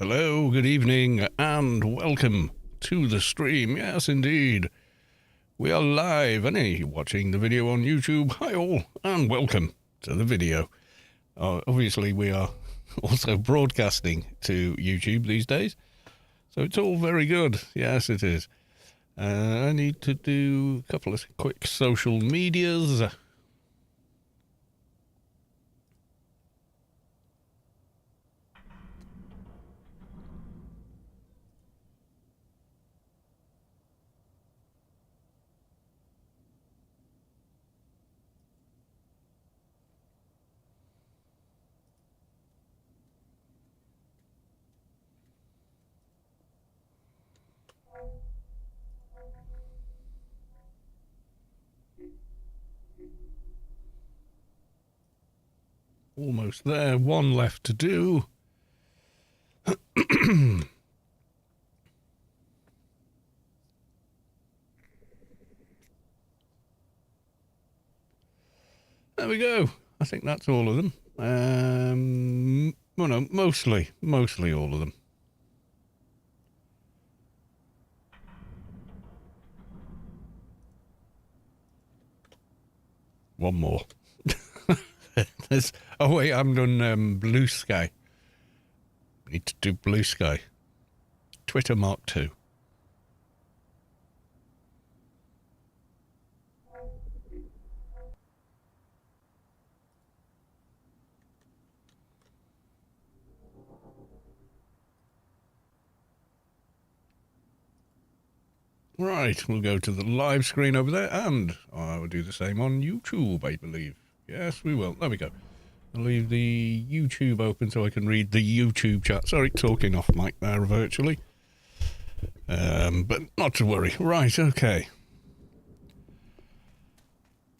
Hello, good evening, and welcome to the stream. Yes, indeed. We are live, and you're watching the video on YouTube. Hi all, and welcome to the video. Obviously, we are also broadcasting to YouTube these days, so it's all very good. Yes, it is. I need to do a couple of quick social medias. Almost there, one left to do. There we go. I think that's all of them. Well, no, mostly all of them. One more. Oh wait, I haven't done Blue Sky. Need to do Blue Sky. Twitter Mark II. Right, we'll go to the live screen over there, and I will do the same on YouTube, I believe. Yes, we will. There we go. I'll leave the YouTube open so I can read the YouTube chat. Sorry, talking off mic there virtually. But not to worry. Right, okay.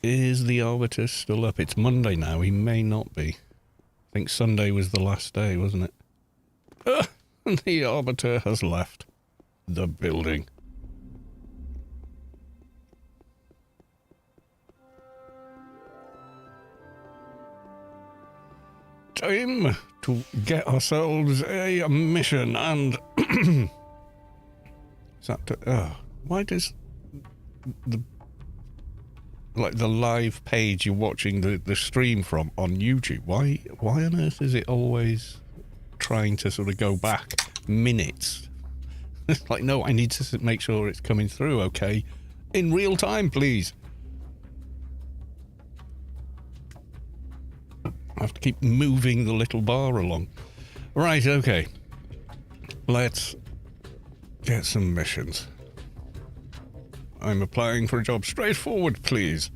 Is the Arbiter still up? It's Monday now. He may not be. I think Sunday was the last day, wasn't it? And the Arbiter has left the building. Time to get ourselves a mission, and is that why does the live page you're watching the stream from on YouTube, why on earth is it always trying to sort of go back minutes? It's like, no, I need to make sure it's coming through okay in real time, please. I have to keep moving the little bar along. Right, okay. Let's get some missions. I'm applying for a job. Straightforward, please.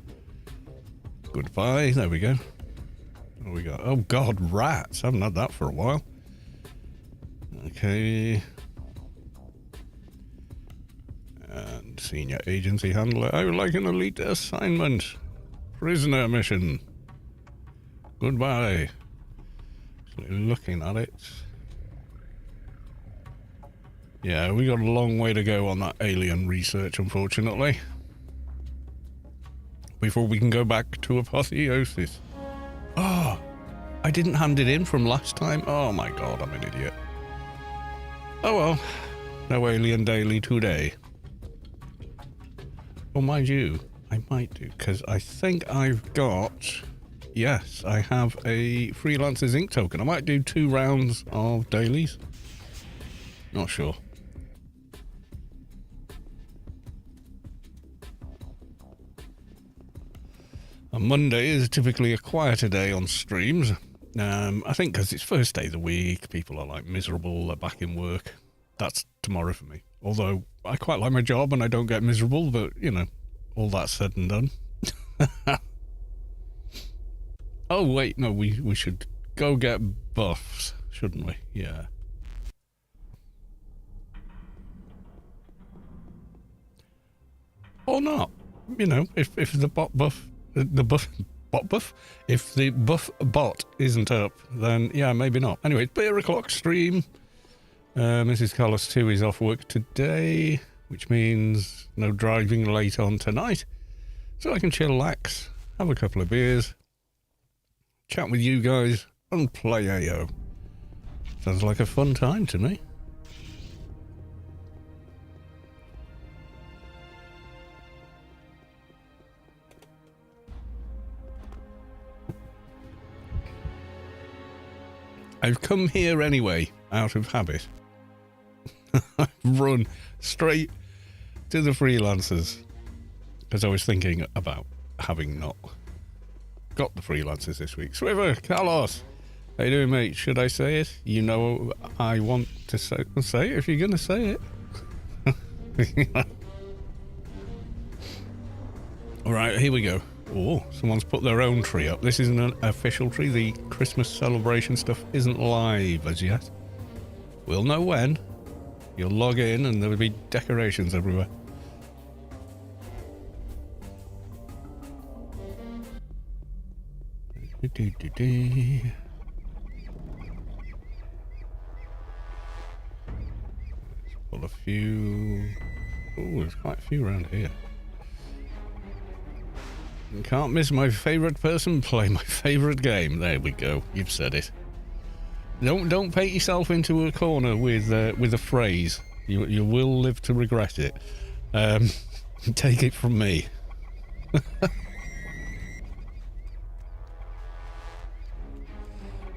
Goodbye. There we go. What do we got? Oh, God, rats. I haven't had that for a while. Okay. And senior agency handler. I would like an elite assignment. Prisoner mission. Goodbye. Looking at it. Yeah, we got a long way to go on that alien research, unfortunately. Before we can go back to apotheosis. Oh, I didn't hand it in from last time. Oh my God, I'm an idiot. Oh well, no alien daily today. Well, mind you, I might do, because I think I've got... Yes, I have a Freelancers Inc. token. I might do 2 rounds of dailies. Not sure. A Monday is typically a quieter day on streams. I think because it's first day of the week, people are like miserable, they're back in work. That's tomorrow for me. Although I quite like my job and I don't get miserable, but you know, all that said and done. Oh, wait, no, we should go get buffs, shouldn't we? Yeah. Or not. You know, if the bot buff... If the buff bot isn't up, then, yeah, maybe not. Anyway, it's beer o'clock stream. Mrs. Carlos 2 is off work today, which means no driving late on tonight. So I can chillax, have a couple of beers, chat with you guys, and play AO. Sounds like a fun time to me. I've come here anyway, out of habit. I've run straight to the freelancers because I was thinking about having not got the freelancers this week. Swiver, Carlos, how you doing, mate? Should I say it? You know I want to say it if you're going to say it. All right, here we go. Oh, someone's put their own tree up. This isn't an official tree. The Christmas celebration stuff isn't live as yet. We'll know when. You'll log in and there'll be decorations everywhere. Pull a few. Oh, there's quite a few around here. Can't miss my favourite person play my favourite game. There we go. You've said it. Don't paint yourself into a corner with a phrase. You will live to regret it. Take it from me.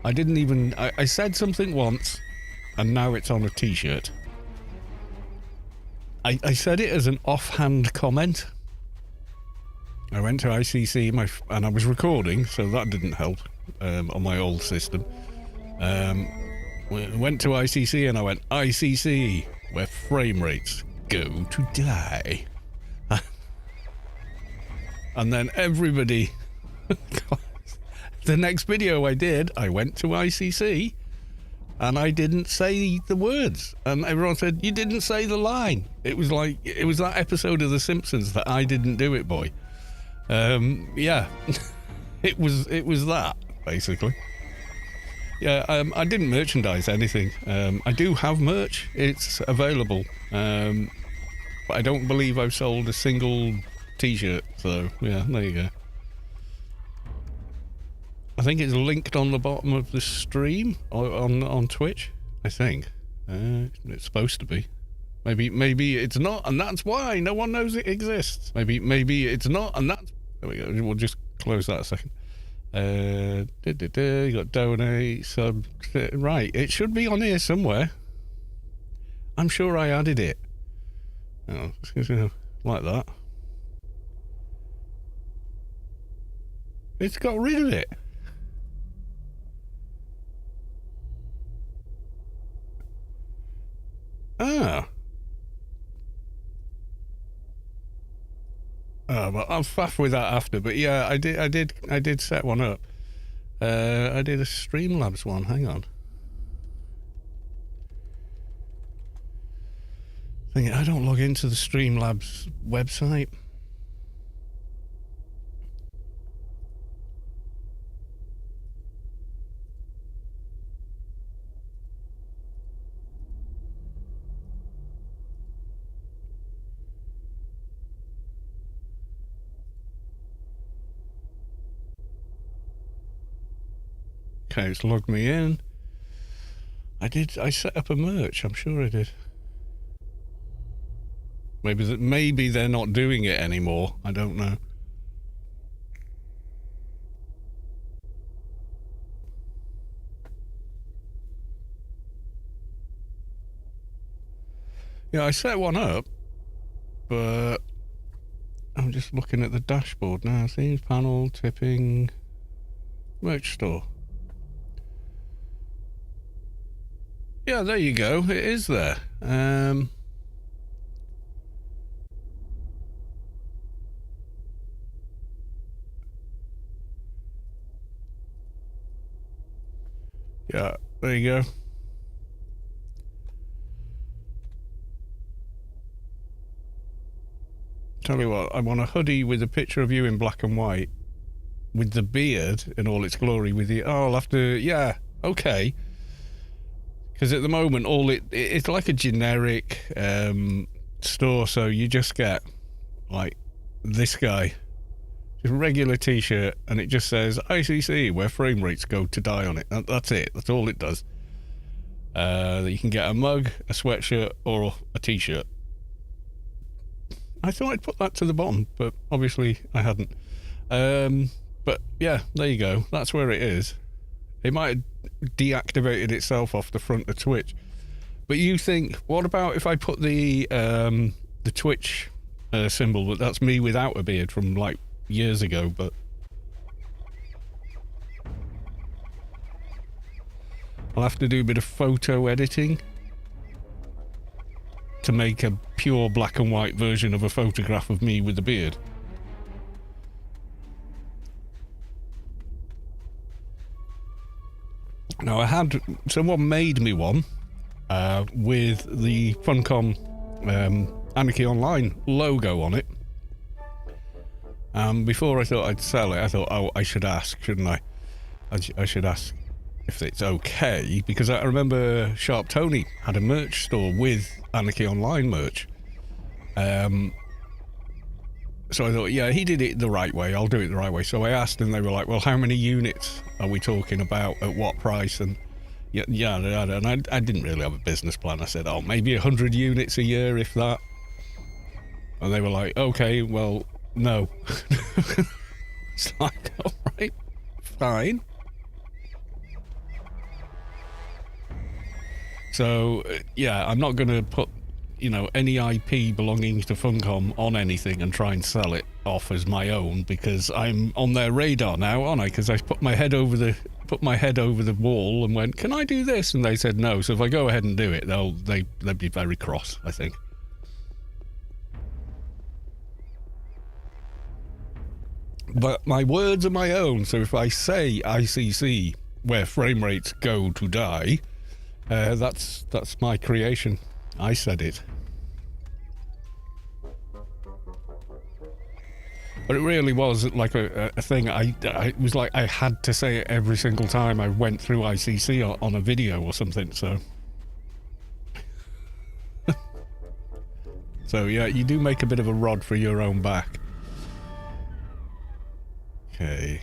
I didn't even. I said something once, and now it's on a T-shirt. I said it as an offhand comment. I went to ICC and I was recording, so that didn't help on my old system. Went to ICC and I went, ICC, where frame rates go to die. And then everybody... The next video I did, I went to ICC and I didn't say the words. And everyone said, you didn't say the line. It was like, it was that episode of The Simpsons that I didn't do it, boy. Yeah, it was that, basically. Yeah, I didn't merchandise anything. I do have merch. It's available. But I don't believe I've sold a single T-shirt. So, yeah, there you go. I think it's linked on the bottom of the stream or on Twitch, I think. It's supposed to be. Maybe it's not, and that's why no one knows it exists. Maybe it's not, and that's... There we go. We'll just close that a second. You got donate, sub... Right, it should be on here somewhere. I'm sure I added it. Oh, like that. It's got rid of it. Ah. Oh, well, I'll faff with that after. But yeah, I did set one up. I did a Streamlabs one. Hang on. I don't log into the Streamlabs website. Okay, it's logged me in. I set up a merch, I'm sure I did. Maybe they're not doing it anymore. I don't know. Yeah, I set one up, but I'm just looking at the dashboard now. Themes panel, tipping, merch store. Yeah, there you go. It is there. Yeah, there you go. Tell you what, I want a hoodie with a picture of you in black and white, with the beard in all its glory. With the I'll have to. Yeah, okay. Because at the moment, it's like a generic store, so you just get like this guy, just a regular T-shirt, and it just says ICC, where frame rates go to die on it. That's it. That's all it does. that you can get a mug, a sweatshirt, or a t-shirt. I thought I'd put that to the bottom, but obviously I hadn't. But yeah, there you go. That's where it is. It might have deactivated itself off the front of Twitch. But you think, what about if I put the Twitch symbol, but that's me without a beard from like years ago, but I'll have to do a bit of photo editing to make a pure black and white version of a photograph of me with the beard. Now, someone made me one with the Funcom Anarchy Online logo on it. Before I thought I'd sell it, I thought, oh, I should ask, shouldn't I? I should ask if it's okay, because I remember Sharp Tony had a merch store with Anarchy Online merch. So I thought, yeah, he did it the right way, I'll do it the right way. So I asked, and they were like, well, how many units are we talking about, at what price? And yeah, and I didn't really have a business plan. I said, oh, maybe 100 units a year, if that. And they were like, okay, well, no. It's like, all right, fine. So, yeah, I'm not going to put, you know, any IP belonging to Funcom on anything and try and sell it off as my own, because I'm on their radar now, aren't I? Because I put my head over the wall and went, can I do this? And they said no. So if I go ahead and do it, they'd be very cross, I think. But my words are my own, so if I say ICC, where frame rates go to die, that's my creation. I said it. But it really was like a thing. It was like I had to say it every single time I went through ICC on a video or something, so. So yeah, you do make a bit of a rod for your own back. Okay.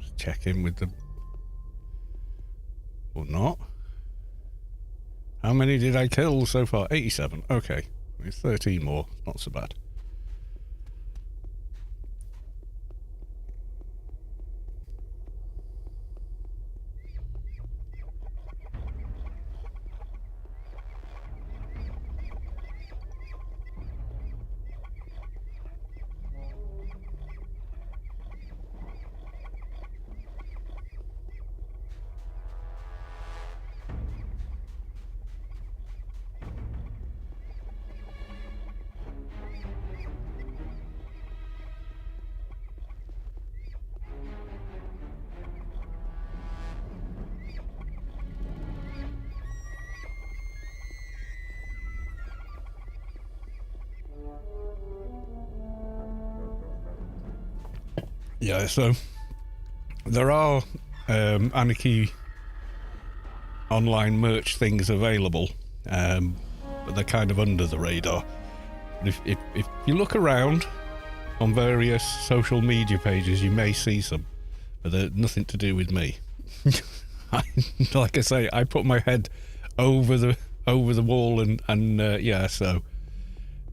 Let's check in with the... Or not. How many did I kill so far? 87. Okay. 13 more. Not so bad. Yeah, so there are Anarchy Online merch things available, but they're kind of under the radar. If you look around on various social media pages, you may see some, but they're nothing to do with me. Like I say, I put my head over the wall, and yeah, so it'd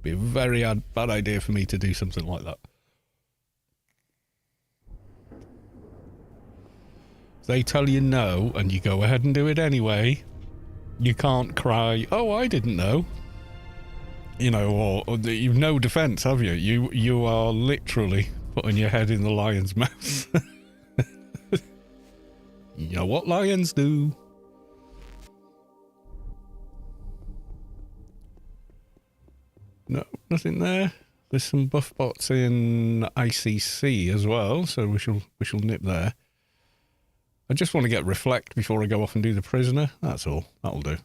be a very bad idea for me to do something like that. They tell you no, and you go ahead and do it anyway. You can't cry, oh, I didn't know. You know, or you've no defense, have you? You are literally putting your head in the lion's mouth. You know what lions do. No, nothing there. There's some buff bots in ICC as well, so we shall nip there. I just want to get reflect before I go off and do the prisoner. That's all. That'll do.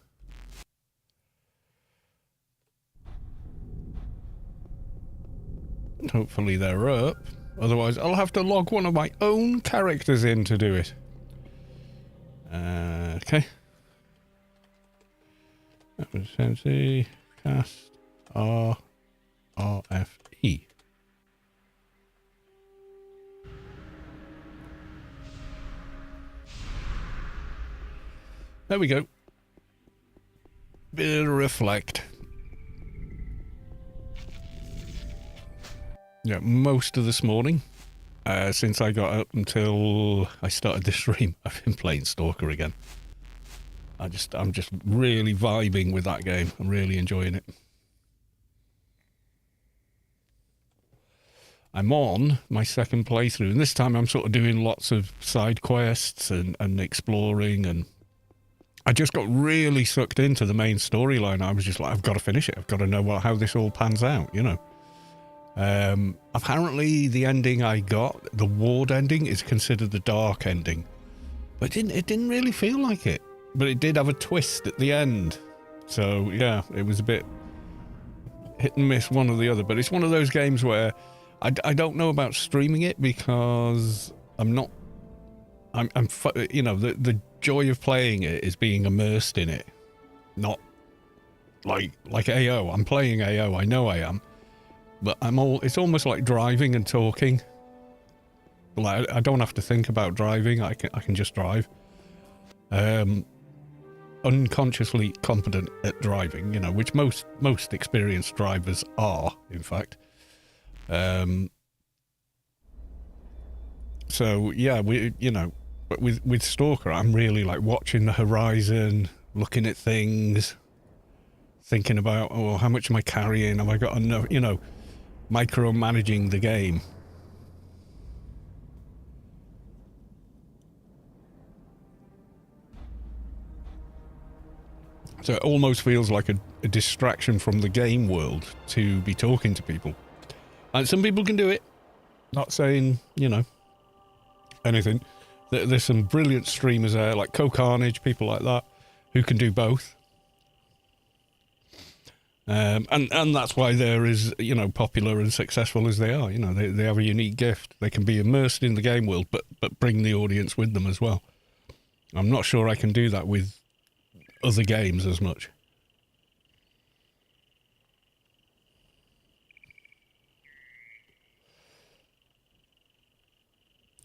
And hopefully they're up. Otherwise, I'll have to log one of my own characters in to do it. Okay. That was fancy. Cast RFE. There we go. bit of reflect. Yeah, most of this morning, since I got up until I started this stream, I've been playing Stalker again. I'm just really vibing with that game. I'm really enjoying it. I'm on my second playthrough, and this time I'm sort of doing lots of side quests and exploring, and I just got really sucked into the main storyline. I was just like, I've got to finish it. I've got to know how this all pans out, you know. Apparently the ending I got, the ward ending, is considered the dark ending. But it didn't really feel like it. But it did have a twist at the end. So, yeah, it was a bit hit and miss, one or the other. But it's one of those games where I don't know about streaming it because I'm you know, the joy of playing it is being immersed in it. Not like AO. I'm playing AO, I know I am. But it's almost like driving and talking. Like, I don't have to think about driving, I can just drive. Unconsciously competent at driving, you know, which most experienced drivers are, in fact. So yeah, you know, but with Stalker, I'm really like watching the horizon, looking at things, thinking about, oh, how much am I carrying? Have I got enough? You know, micromanaging the game. So it almost feels like a distraction from the game world to be talking to people. And some people can do it. Not saying, you know, anything. There's some brilliant streamers there, like Co-Carnage, people like that, who can do both. And that's why they're as, you know, popular and successful as they are. You know, they have a unique gift. They can be immersed in the game world, but bring the audience with them as well. I'm not sure I can do that with other games as much.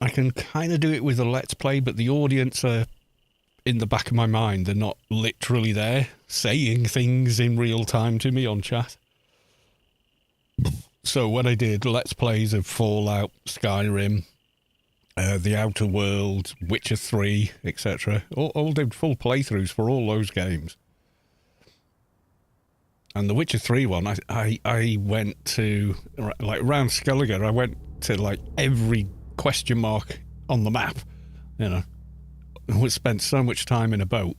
I can kind of do it with a Let's Play, but the audience are in the back of my mind. They're not literally there saying things in real time to me on chat. So when I did Let's Plays of Fallout, Skyrim, The Outer Worlds, Witcher 3, etc., all did full playthroughs for all those games. And the Witcher 3 one, I went to, like, around Skellige, I went to, like, every question mark on the map, you know. We spent so much time in a boat.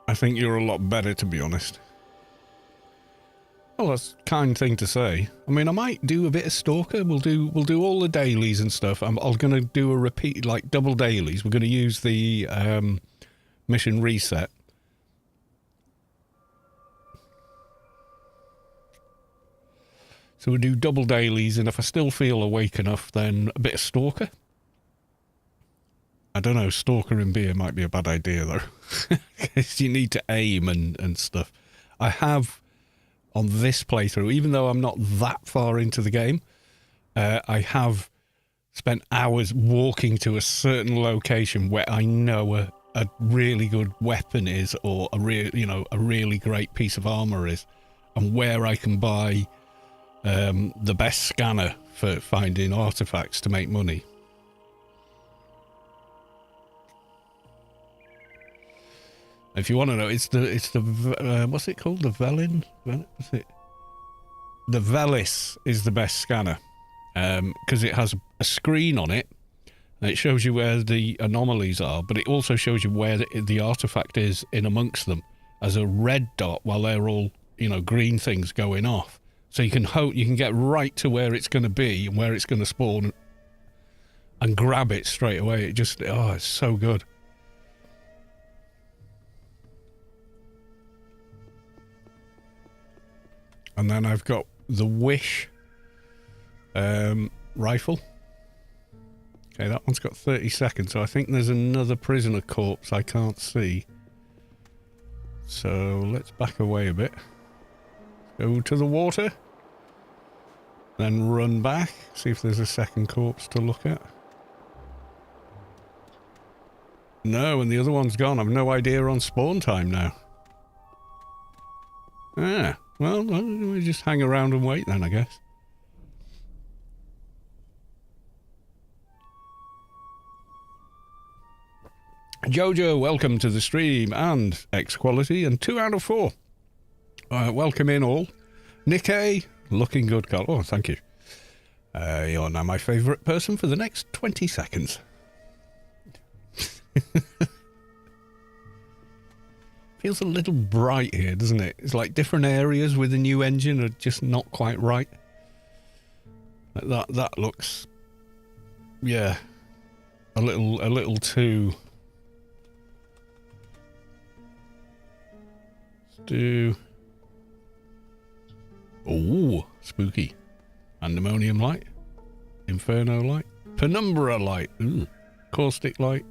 I think you're a lot better, to be honest. Well, that's a kind thing to say. I mean, I might do a bit of Stalker. We'll do all the dailies and stuff. I'm going to do a repeat, like double dailies. We're going to use the mission reset. So we'll do double dailies, and if I still feel awake enough, then a bit of Stalker. I don't know, Stalker and beer might be a bad idea, though. Because you need to aim and stuff. I have, on this playthrough, even though I'm not that far into the game, I have spent hours walking to a certain location where I know a really good weapon is, or a really great piece of armor is, and where I can buy the best scanner for finding artifacts to make money. If you want to know, it's the what's it called? The Velin? What's it? The Velis is the best scanner because it has a screen on it and it shows you where the anomalies are, but it also shows you where the artifact is in amongst them as a red dot while they're all, you know, green things going off. So you can get right to where it's going to be and where it's going to spawn and grab it straight away. It just, oh, it's so good. And then I've got the Wish rifle. Okay, that one's got 30 seconds, so I think there's another prisoner corpse I can't see. So let's back away a bit. Go to the water. then run back, see if there's a second corpse to look at. No, and the other one's gone. I've no idea on spawn time now. Ah, well, we just hang around and wait then, I guess. Jojo, welcome to the stream, and X Quality, and 2 out of 4. Welcome in all. Nikkei, looking good, Carl. Oh, thank you. You're now my favourite person for the next 20 seconds. Feels a little bright here, doesn't it? It's like different areas with the new engine are just not quite right. Like that looks, yeah, a little too. Let's do. Oh, spooky. Pandemonium light, Inferno light, Penumbra light, ooh, Caustic light,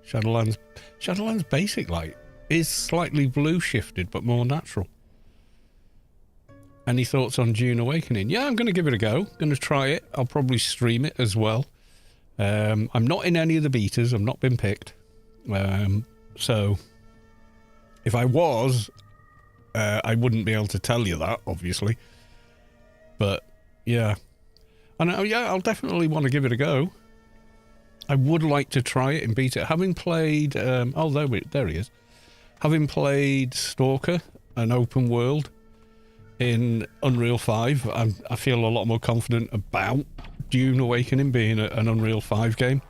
Shadowlands. Shadowlands basic light is slightly blue shifted, but more natural. Any thoughts on Dune Awakening? Yeah, I'm going to give it a go. Going to try it. I'll probably stream it as well. I'm not in any of the betas. I've not been picked. So if I was, I wouldn't be able to tell you that, obviously. But yeah, and yeah, I'll definitely want to give it a go. I would like to try it in beta. Having played, oh, there he is. Having played Stalker, an open world in Unreal 5, I feel a lot more confident about Dune Awakening being an Unreal 5 game.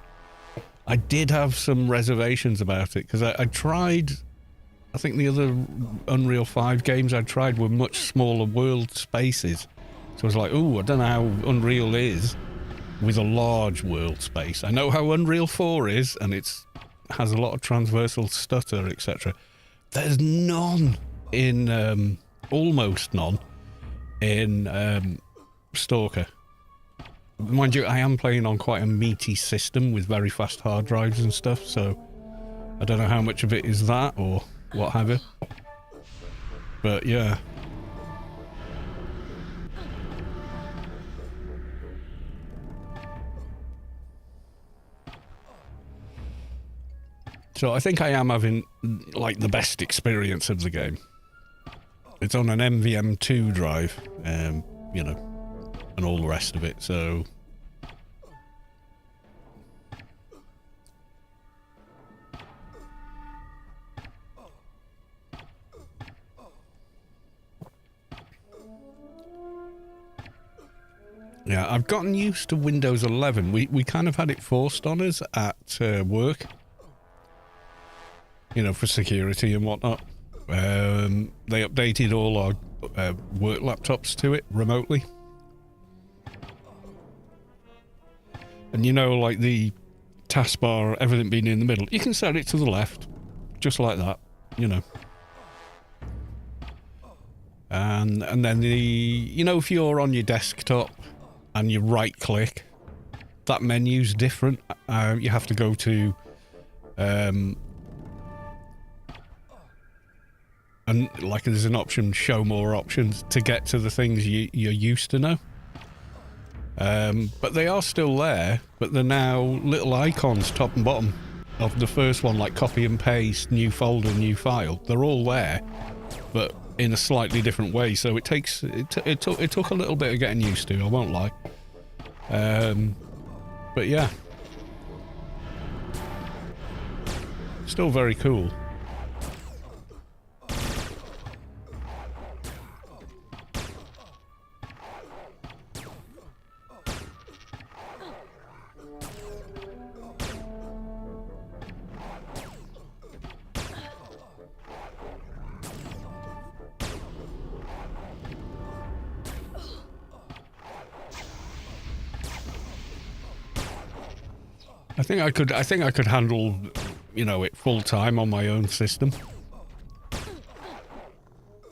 I did have some reservations about it because I tried. I think the other Unreal 5 games I tried were much smaller world spaces. So I was like, ooh, I don't know how Unreal is with a large world space. I know how Unreal 4 is, and has a lot of transversal stutter, etc. There's none in, almost none, in Stalker. Mind you, I am playing on quite a meaty system with very fast hard drives and stuff, so I don't know how much of it is that or what have you. But yeah. So I think I am having, like, the best experience of the game. It's on an NVM2 drive, you know, and all the rest of it, so... Yeah, I've gotten used to Windows 11. We kind of had it forced on us at work. You know, for security and whatnot. They updated all our work laptops to it remotely. And you know, like the taskbar, everything being in the middle, you can set it to the left, just like that, you know. And then you know, if you're on your desktop and you right click, that menu's different. You have to go to and like there's an option, show more options, to get to the things you're used to know. But they are still there, but they're now little icons top and bottom of the first one, like copy and paste, new folder, new file. They're all there, but in a slightly different way. So it takes it took a little bit of getting used to, I won't lie. But yeah, still very cool. I think I could handle, you know, it full time on my own system.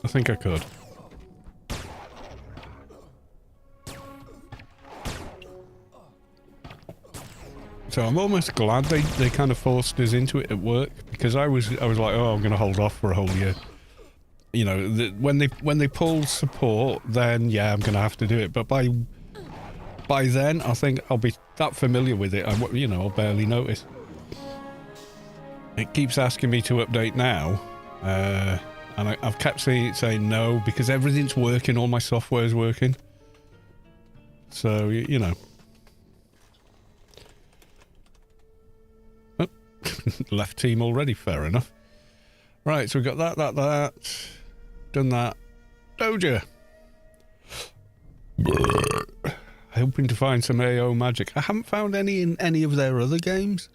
I think I could. So I'm almost glad they kind of forced us into it at work, because I was like, oh, I'm going to hold off for a whole year. You know, when they pull support, then yeah, I'm gonna have to do it. But by then, I think I'll be that familiar with it. You know, I'll barely notice. It keeps asking me to update now, and I've kept saying no because everything's working. All my software's working. So you know. Oh, left team already. Fair enough. Right, so we've got that. Done that. Doja. Hoping to find some AO magic. I haven't found any in any of their other games.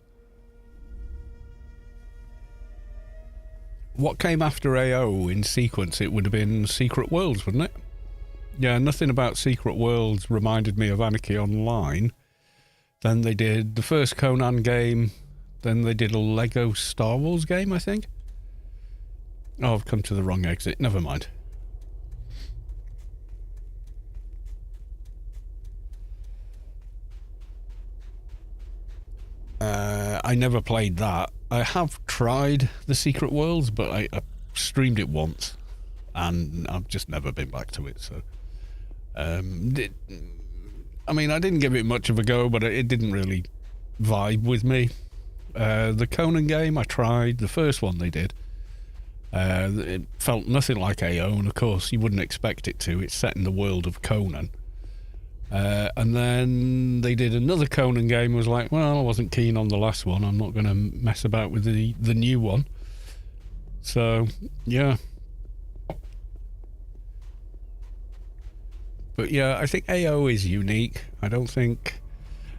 What came after AO in sequence? It would have been Secret Worlds, wouldn't it? Yeah, nothing about Secret Worlds reminded me of Anarchy Online. Then they did the first Conan game. Then they did a Lego Star Wars game, I think. Oh, I've come to the wrong exit. Never mind. I never played that. I have tried the Secret Worlds, but I streamed it once, and I've just never been back to it. So, I mean, I didn't give it much of a go, but it didn't really vibe with me. The Conan game, I tried. The first one they did. It felt nothing like AO, and of course you wouldn't expect it to. It's set in the world of Conan. And then they did another Conan game. Was like, well, I wasn't keen on the last one. I'm not going to mess about with the new one. So, yeah. But yeah, I think AO is unique. I don't think...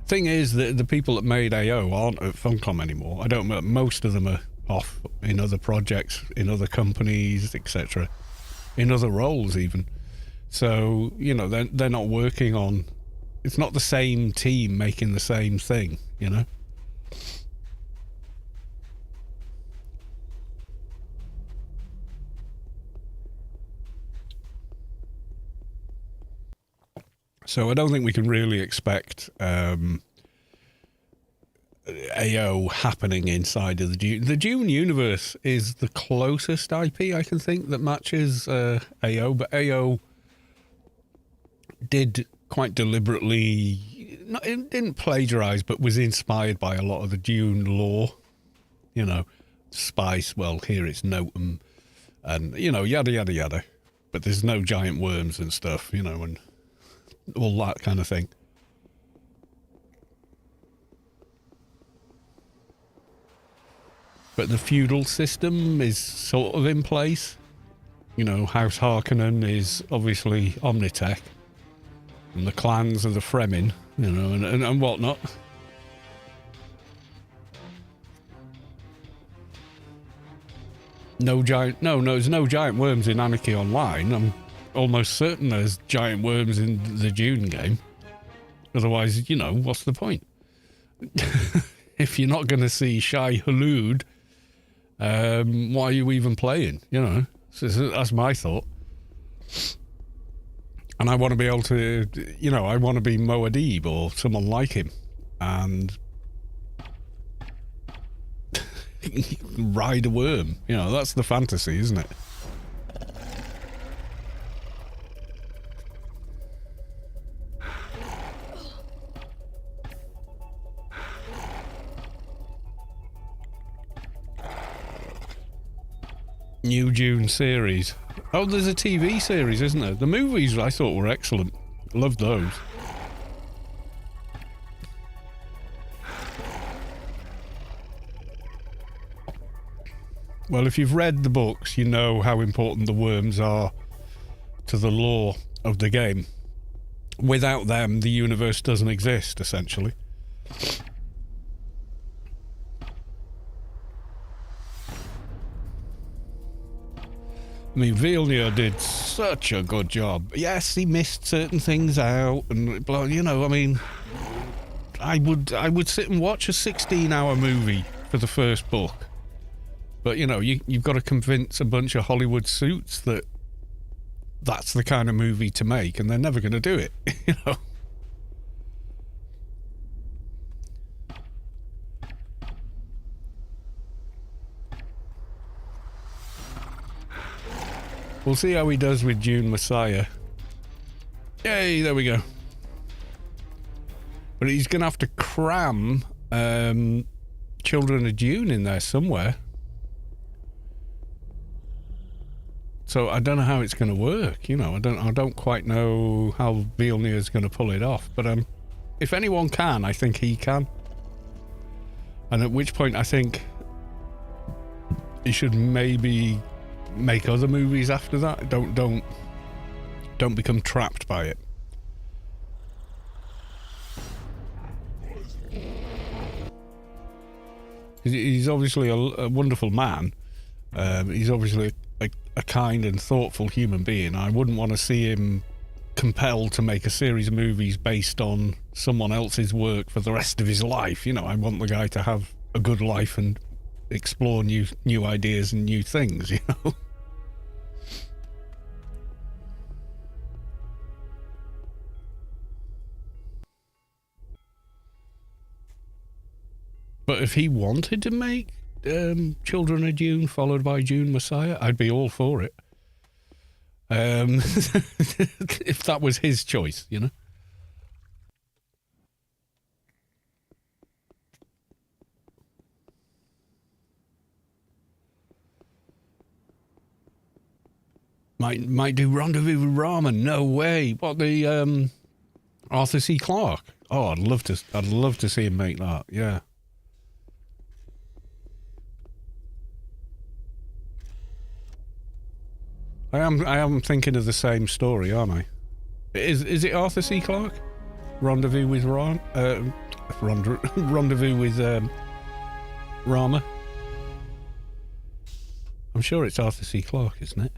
Thing is that the people that made AO aren't at Funcom anymore. I don't know. Most of them are off in other projects, in other companies, etc. In other roles even. So, you know, they're not working on... It's not the same team making the same thing, you know? So I don't think we can really expect AO happening inside of the Dune. The Dune universe is the closest IP I can think that matches AO, but AO did quite deliberately, it didn't plagiarize, but was inspired by a lot of the Dune lore. You know, spice, well, here it's Notum, and, you know, yada, yada, yada. But there's no giant worms and stuff, you know, and all that kind of thing. But the feudal system is sort of in place. You know, House Harkonnen is obviously Omnitech. And the clans are the Fremen, you know, and whatnot. No, there's no giant worms in Anarchy Online. I'm almost certain there's giant worms in the Dune game. Otherwise, you know, what's the point? If you're not going to see Shai Hulud, why are you even playing? You know, so that's my thought. And I want to be able to, you know, I want to be Moadib or someone like him and ride a worm. You know, that's the fantasy, isn't it? New Dune series. Oh, there's a TV series, isn't there? The movies I thought were excellent. Loved those. Well, if you've read the books, you know how important the worms are to the lore of the game. Without them, the universe doesn't exist, essentially. I mean, Villeneuve did such a good job. Yes, he missed certain things out, and you know, I mean, I would sit and watch a 16-hour movie for the first book, but you know, you've got to convince a bunch of Hollywood suits that that's the kind of movie to make, and they're never going to do it, you know. We'll see how he does with Dune Messiah. Yay, there we go. But he's going to have to cram Children of Dune in there somewhere. So I don't know how it's going to work, you know. I don't quite know how Villeneuve's going to pull it off. But if anyone can, I think he can. And at which point I think he should maybe make other movies after that. Don't become trapped by it. He's obviously a wonderful man. He's obviously a kind and thoughtful human being. I wouldn't want to see him compelled to make a series of movies based on someone else's work for the rest of his life. You know, I want the guy to have a good life and explore new ideas and new things, you know. But if he wanted to make Children of Dune followed by Dune Messiah, I'd be all for it. If that was his choice, you know. Might do Rendezvous with Ramen. No way. What, the Arthur C. Clarke? Oh, I'd love to see him make that. Yeah. I am thinking of the same story, aren't I? Is it Arthur C. Clarke? Rendezvous with Rendezvous with Rama. I'm sure it's Arthur C. Clarke, isn't it?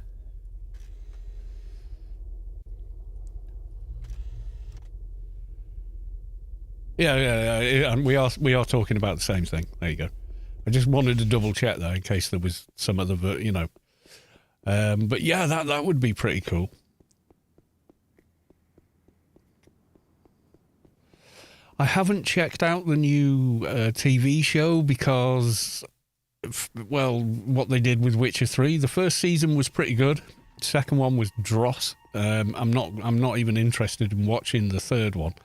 Yeah. We are talking about the same thing. There you go. I just wanted to double check that in case there was some other, you know. But yeah, that would be pretty cool. I haven't checked out the new TV show because, well, what they did with Witcher 3. The first season was pretty good. The second one was dross. I'm not even interested in watching the third one.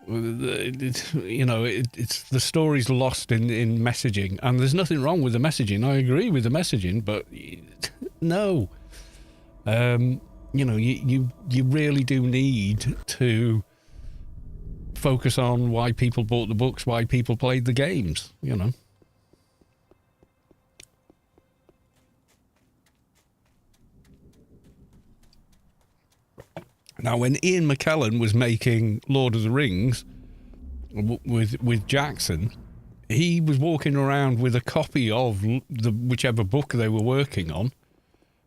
You know, it's the story's lost in messaging, and there's nothing wrong with the messaging. I agree with the messaging, but no, you know, you really do need to focus on why people bought the books, why people played the games, you know. Now, when Ian McKellen was making Lord of the Rings with Jackson, he was walking around with a copy of the whichever book they were working on.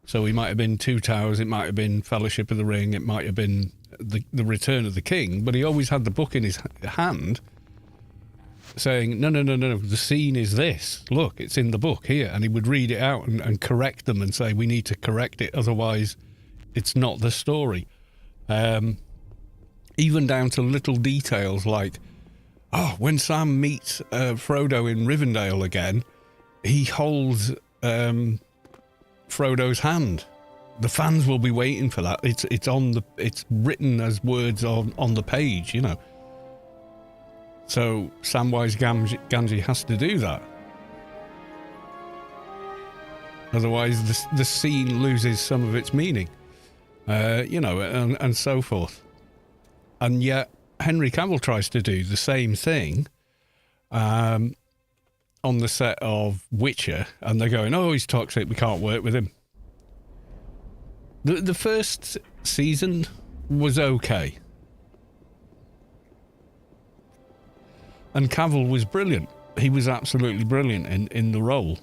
So he might have been Two Towers, it might have been Fellowship of the Ring, it might have been the Return of the King, but he always had the book in his hand saying, no, the scene is this. Look, it's in the book here. And he would read it out and correct them and say, we need to correct it, otherwise it's not the story. Even down to little details like, when Sam meets Frodo in Rivendell again, he holds Frodo's hand. The fans will be waiting for that. It's written as words on the page, you know. So Samwise Gamgee has to do that. Otherwise, the scene loses some of its meaning. You know, and so forth. And yet, Henry Cavill tries to do the same thing on the set of Witcher, and they're going, oh, he's toxic, we can't work with him. The first season was okay. And Cavill was brilliant. He was absolutely brilliant in the role.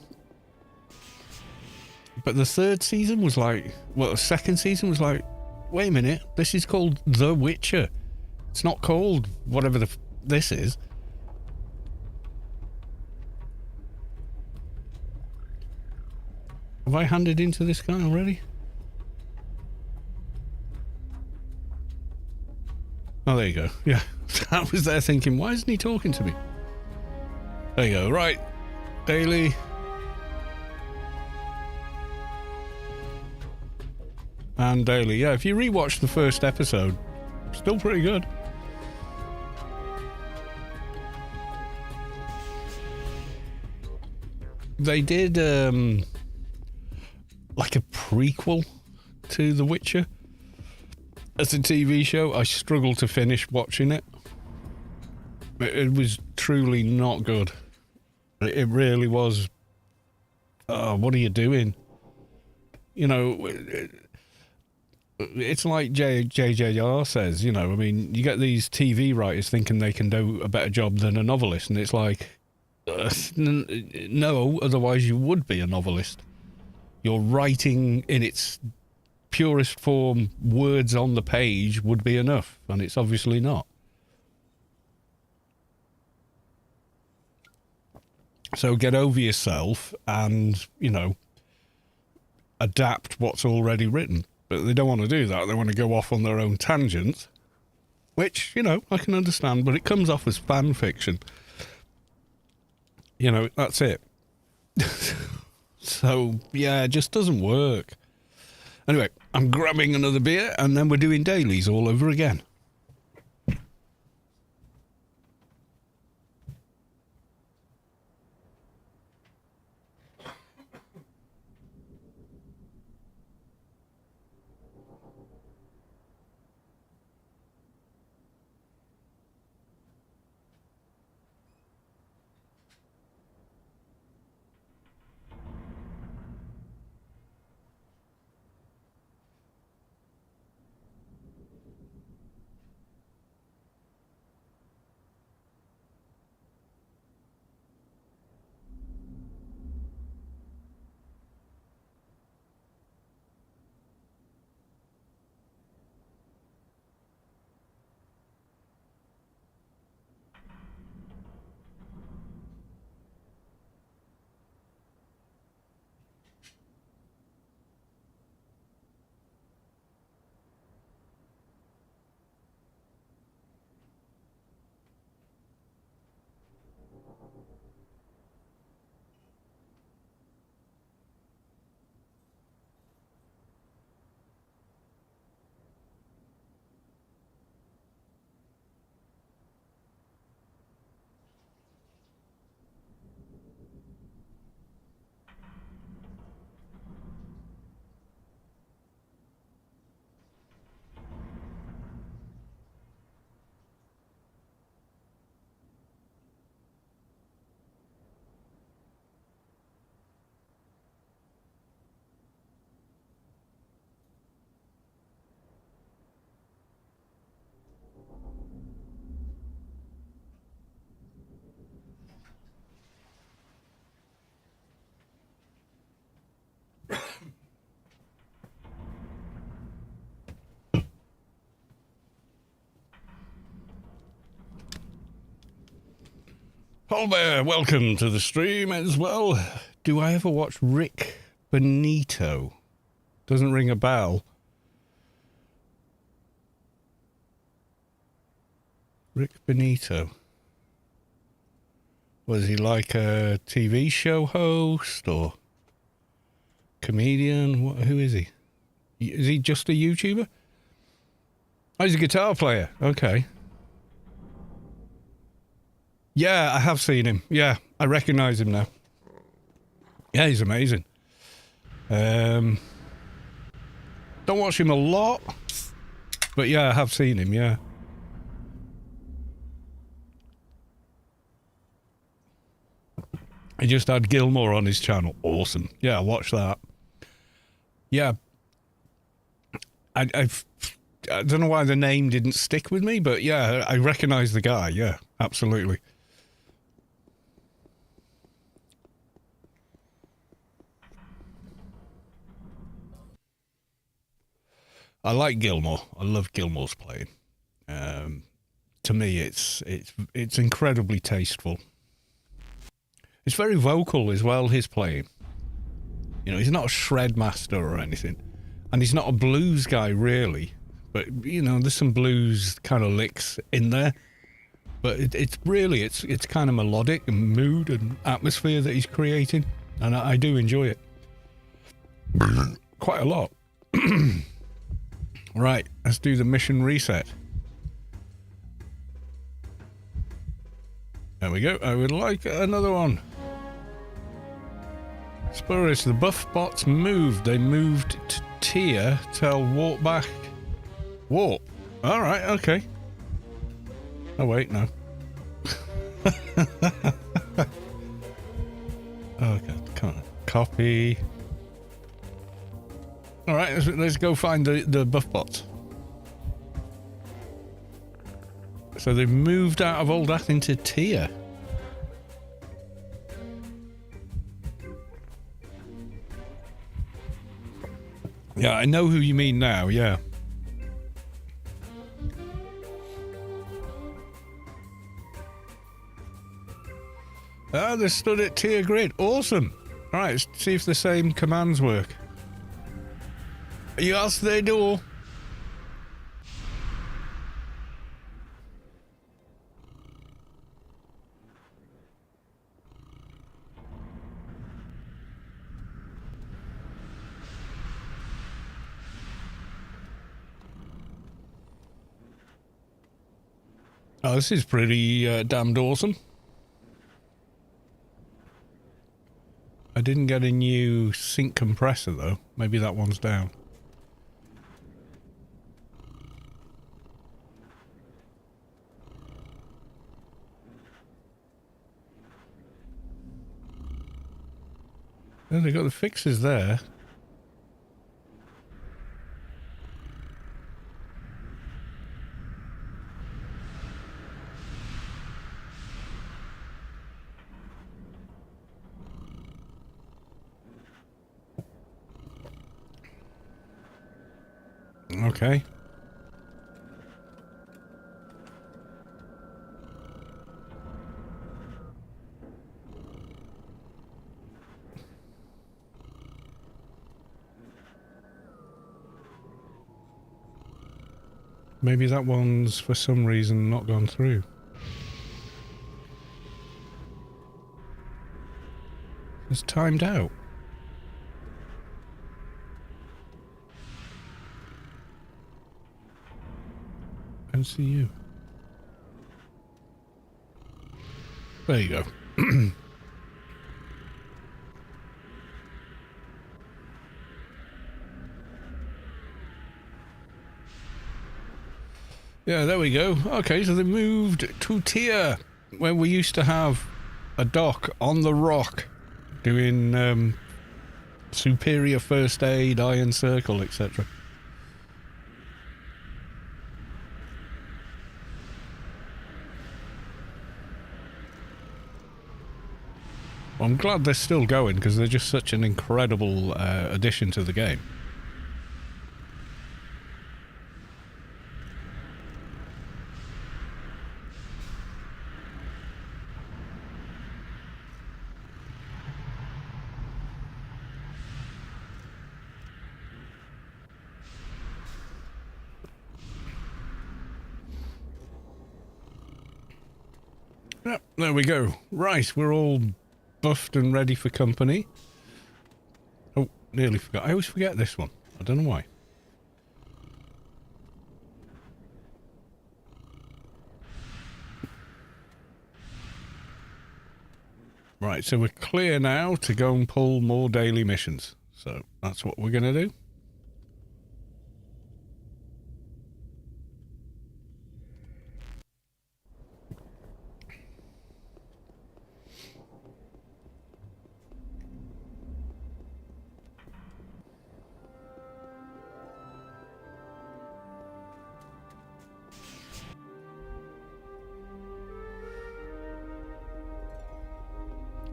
But the third season was like, well, the second season was like, wait a minute, this is called The Witcher. It's not called whatever this is. Have I handed into this guy already? Oh, there you go. Yeah, I was there thinking, why isn't he talking to me? There you go. Right, Daily. and daily. Yeah, if you rewatch the first episode, still pretty good. They did like a prequel to The Witcher as a TV show. I struggled to finish watching it. It was truly not good. It really was. Oh, what are you doing? You know, it's like JJR says, you know, I mean, you get these TV writers thinking they can do a better job than a novelist, and it's like, no, otherwise you would be a novelist. Your writing in its purest form, words on the page, would be enough, and it's obviously not. So get over yourself and, you know, adapt what's already written. But they don't want to do that. They want to go off on their own tangents, which, you know, I can understand, but it comes off as fan fiction. You know, that's it. So, yeah, it just doesn't work. Anyway, I'm grabbing another beer, and then we're doing dailies all over again. Paul Bear, welcome to the stream as well. Do I ever watch Rick Benito? Doesn't ring a bell. Rick Benito. Was he like a TV show host or comedian? Who is he? Is he just a YouTuber? Oh, he's a guitar player. Okay. Yeah, I have seen him. Yeah, I recognise him now. Yeah, he's amazing. Don't watch him a lot, but yeah, I have seen him, yeah. He just had Gilmore on his channel. Awesome. Yeah, I watched that. Yeah. I don't know why the name didn't stick with me, but yeah, I recognise the guy. Yeah, absolutely. I like Gilmore. I love Gilmore's playing. To me, it's incredibly tasteful. It's very vocal as well, his playing. You know, he's not a shred master or anything. And he's not a blues guy, really. But, you know, there's some blues kind of licks in there. But it's kind of melodic and mood and atmosphere that he's creating. And I do enjoy it. Quite a lot. Right, let's do the mission reset. There we go. I would like another one. Spurious, the buff bots moved. They moved to tier. Tell warp back. Warp. Alright, okay. Oh, wait, no. Oh, God, come on. Copy. Alright, let's go find the buff bots. So they've moved out of Old Ath into tier. Yeah, I know who you mean now, yeah. Ah, they stood at tier grid. Awesome. Alright, let's see if the same commands work. Yes, they do. Oh, this is pretty damned awesome. I didn't get a new sync compressor though. Maybe that one's down. Oh, they got the fixes there. Okay. Maybe that one's for some reason not gone through. It's timed out. I don't see you. There you go. Yeah, there we go. Okay, so they moved to tier, where we used to have a dock on the rock doing superior first aid, iron circle, etc. Well, I'm glad they're still going because they're just such an incredible addition to the game. Yep, there we go. Right, we're all buffed and ready for company. Oh, nearly forgot. I always forget this one. I don't know why. Right, so we're clear now to go and pull more daily missions. So that's what we're going to do.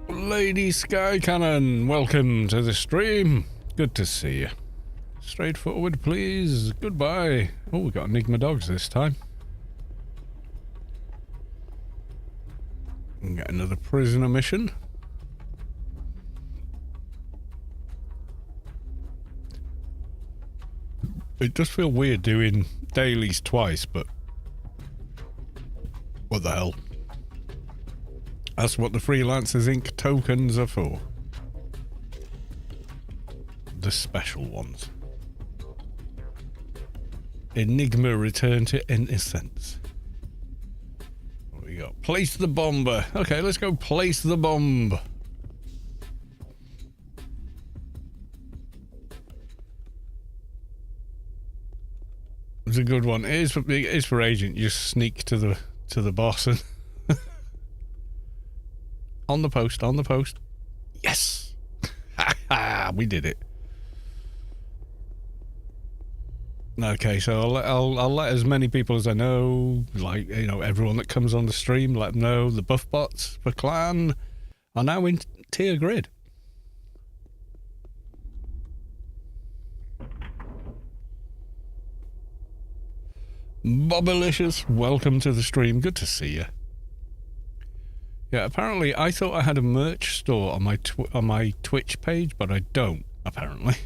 Lady Sky Cannon, welcome to the stream. Good to see you. Straightforward, please. Goodbye. Oh, we got Enigma dogs this time. And get another prisoner mission. It does feel weird doing dailies twice, but what the hell? That's what the Freelancers Inc. tokens are for. The special ones. Enigma return to innocence. What we got? Place the bomber. Okay, let's go place the bomb. It's a good one. It is for agent. You just sneak to the boss and on the post. Yes, we did it. Okay, so I'll let as many people as I know, like, you know, everyone that comes on the stream, let them know the buff bots for clan are now in tier grid. Bobalicious, welcome to the stream. Good to see you. Yeah, apparently I thought I had a merch store on my Twitch page, but I don't. Apparently,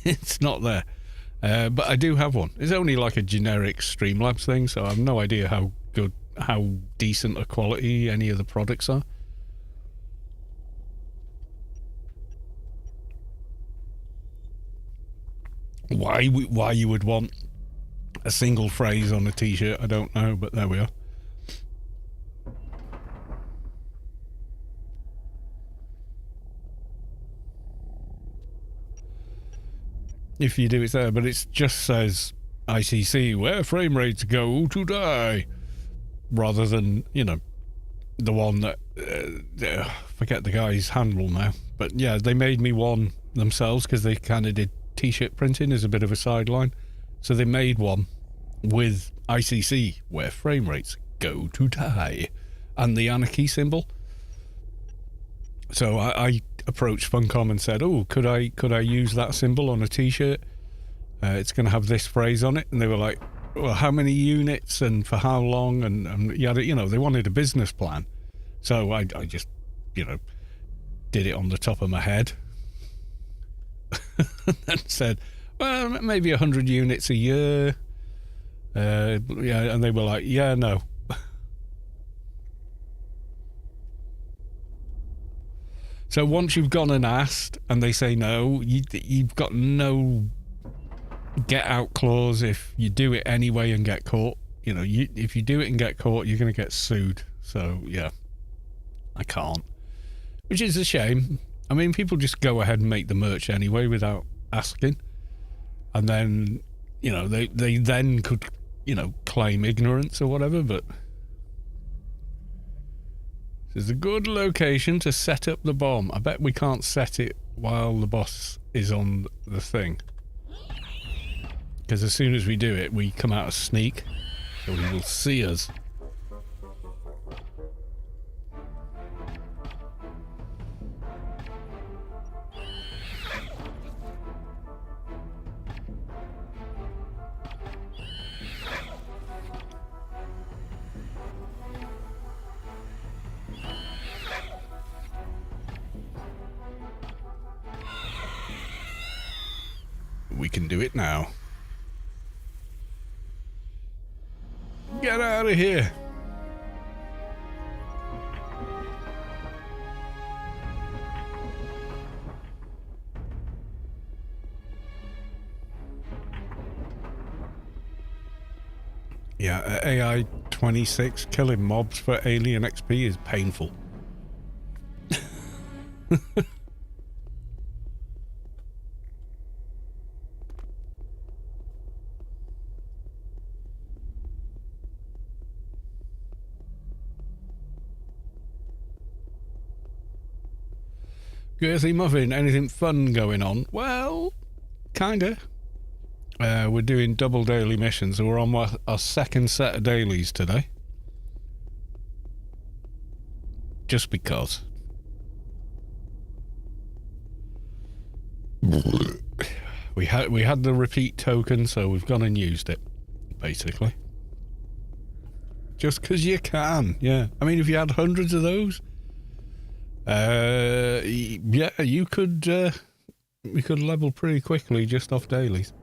it's not there. But I do have one. It's only like a generic Streamlabs thing, so I have no idea how decent a quality any of the products are. Why you would want a single phrase on a t-shirt, I don't know, but there we are. If you do, it's there, but it just says ICC, where frame rates go to die, rather than, you know, the one that forget the guy's handle now, but yeah, they made me one themselves because they kind of did t-shirt printing as a bit of a sideline, so they made one with ICC, where frame rates go to die, and the Anarchy symbol. So I approached Funcom and said, "Oh, could I use that symbol on a t-shirt? It's going to have this phrase on it." And they were like, "Well, how many units and for how long?" And yeah, you know, they wanted a business plan. So I just, you know, did it on the top of my head and said, "Well, maybe 100 units a year." Yeah, and they were like, "Yeah, no." So once you've gone and asked and they say no, you've got no get out clause if you do it anyway and get caught. You know, if you do it and get caught, you're going to get sued. So yeah, I can't, which is a shame. I mean, people just go ahead and make the merch anyway without asking, and then, you know, they then could, you know, claim ignorance or whatever, but it's a good location to set up the bomb. I bet we can't set it while the boss is on the thing, because as soon as we do it, we come out a sneak, so he will see us. We can do it now. Get out of here. Yeah, AI 26 killing mobs for alien XP is painful. Girthy Muffin, anything fun going on? Well, kinda. We're doing double daily missions, so we're on our second set of dailies today. Just because. We had the repeat token, so we've gone and used it, basically. Just because you can, yeah. I mean, if you had hundreds of those, yeah, you could we could level pretty quickly just off dailies.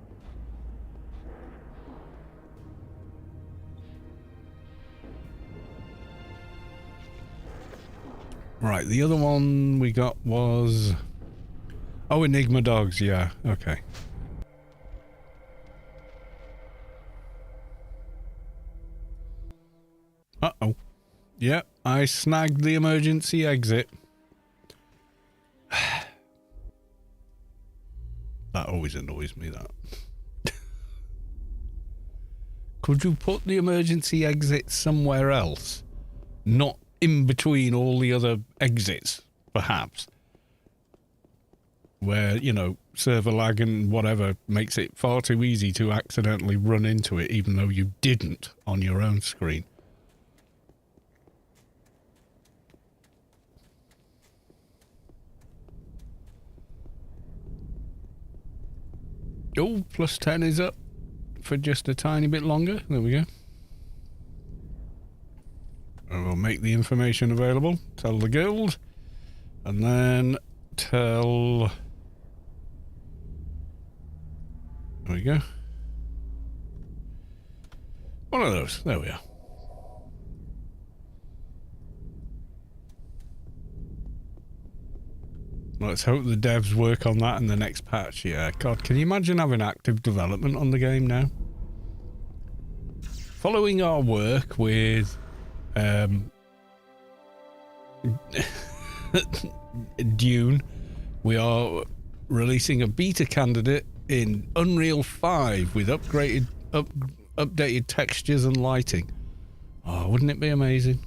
Right, the other one we got was, oh, Enigma dogs, yeah, okay. Uh-oh. Yep, I snagged the emergency exit. That always annoys me, that. Could you put the emergency exit somewhere else? Not in between all the other exits, perhaps? Where, you know, server lag and whatever makes it far too easy to accidentally run into it, even though you didn't on your own screen. Oh, plus 10 is up for just a tiny bit longer. There we go. And we'll make the information available. Tell the guild. And then tell... There we go. One of those. There we are. Let's hope the devs work on that in the next patch. Yeah, God, can you imagine having active development on the game now? Following our work with Dune, we are releasing a beta candidate in Unreal 5 with updated textures and lighting. Oh, wouldn't it be amazing?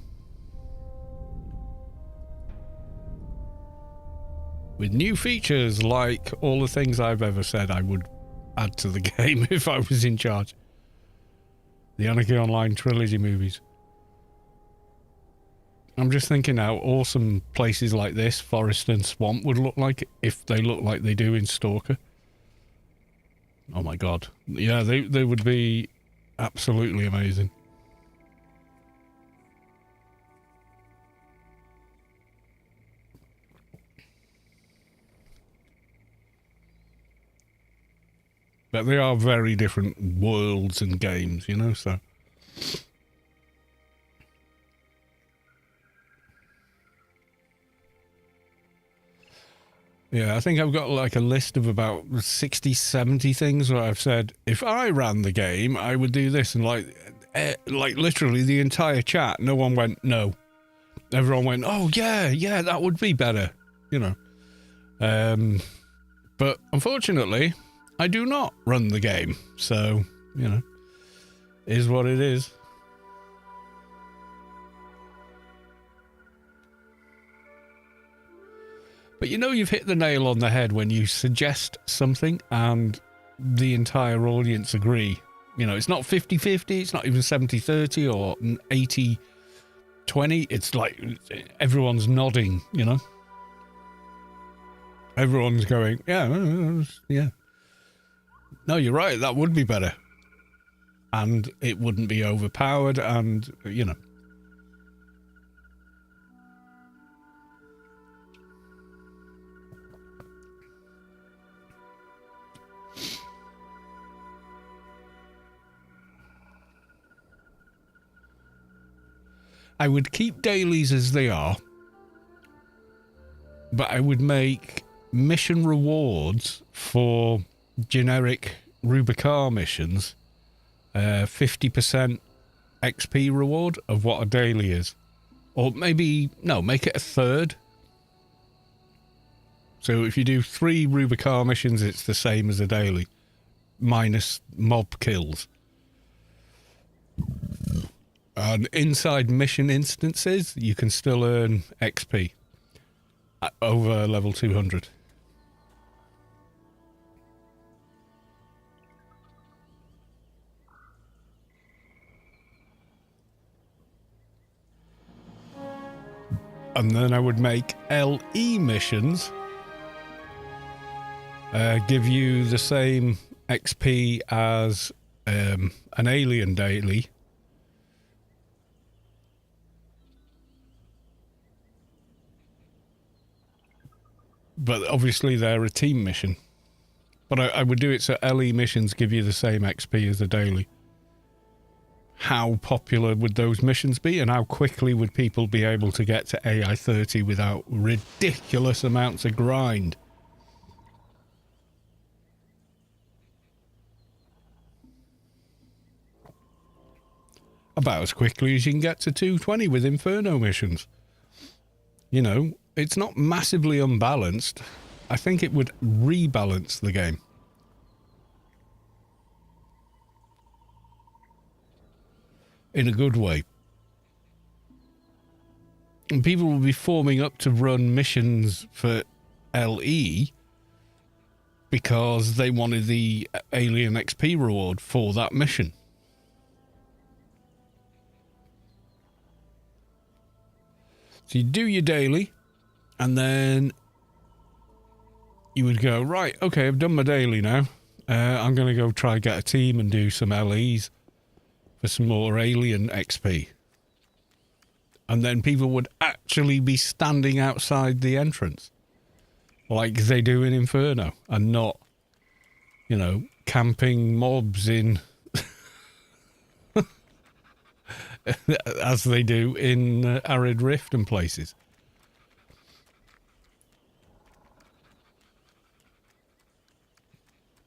With new features like all the things I've ever said I would add to the game if I was in charge. The Anarchy Online trilogy movies. I'm just thinking how awesome places like this, Forest and Swamp, would look like if they look like they do in Stalker. Oh my god. Yeah, they would be absolutely amazing. But they are very different worlds and games, you know, so... Yeah, I think I've got like a list of about 60, 70 things where I've said, if I ran the game, I would do this. And like literally the entire chat, no one went, no. Everyone went, oh yeah, that would be better, you know. But unfortunately, I do not run the game. So, you know, is what it is. But you know you've hit the nail on the head when you suggest something and the entire audience agree. You know, it's not 50-50, it's not even 70-30 or 80-20. It's like everyone's nodding, you know. Everyone's going, yeah. No, you're right, that would be better. And it wouldn't be overpowered and, you know. I would keep dailies as they are, but I would make mission rewards for generic Rubicon missions 50% XP reward of what a daily is. Or maybe, no, make it a third. So if you do 3 Rubicon missions, it's the same as a daily, minus mob kills. And inside mission instances, you can still earn XP over level 200. And then I would make LE missions give you the same XP as an alien daily. But obviously they're a team mission. But I would do it so LE missions give you the same XP as a daily. How popular would those missions be, and how quickly would people be able to get to AI 30 without ridiculous amounts of grind? about as quickly as you can get to 220 with Inferno missions. You know, it's not massively unbalanced. I think it would rebalance the game. In a good way. And people will be forming up to run missions for LE because they wanted the Alien XP reward for that mission. So you do your daily, and then you would go, right, okay, I've done my daily now. I'm going to go try get a team and do some LEs for some more Alien XP. And then people would actually be standing outside the entrance, like they do in Inferno, and not, you know, camping mobs in as they do in Arid Rift and places.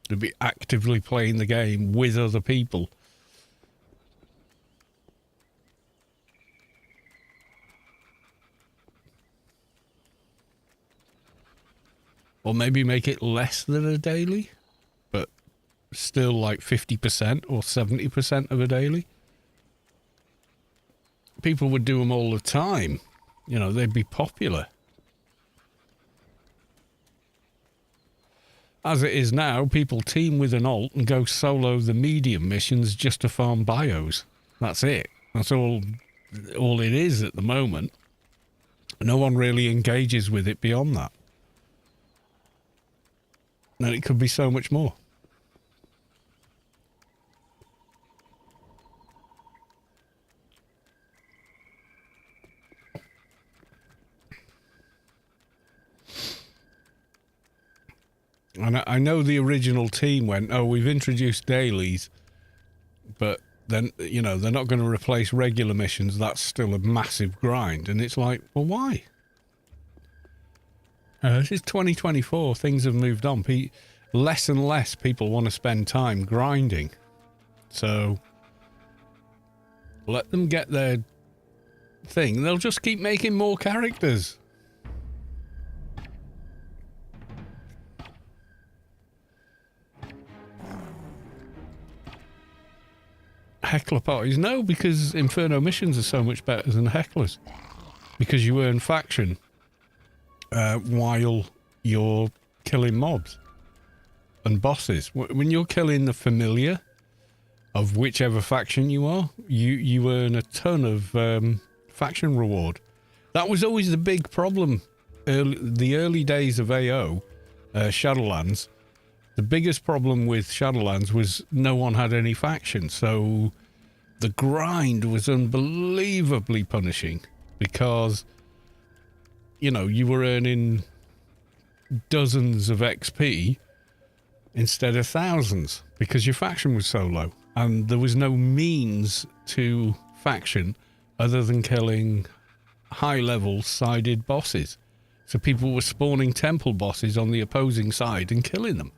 To be actively playing the game with other people. Or maybe make it less than a daily, but still like 50% or 70% of a daily. People would do them all the time. You know, they'd be popular. As it is now, people team with an alt and go solo the medium missions just to farm bios. That's it. That's all it is at the moment. No one really engages with it beyond that. And it could be so much more. And I know the original team went, oh, we've introduced dailies, but then, you know, they're not going to replace regular missions. That's still a massive grind. And it's like, well, why? This is 2024. Things have moved on. Less and less people want to spend time grinding. So let them get their thing. They'll just keep making more characters. Heckler parties? No, because Inferno missions are so much better than hecklers. Because you earn faction while you're killing mobs and bosses. When you're killing the familiar of whichever faction you are, you earn a ton of faction reward. That was always the big problem. The early days of AO, Shadowlands, the biggest problem with Shadowlands was no one had any faction, so the grind was unbelievably punishing because, you know, you were earning dozens of XP instead of thousands because your faction was so low, and there was no means to faction other than killing high-level sided bosses. So people were spawning temple bosses on the opposing side and killing them.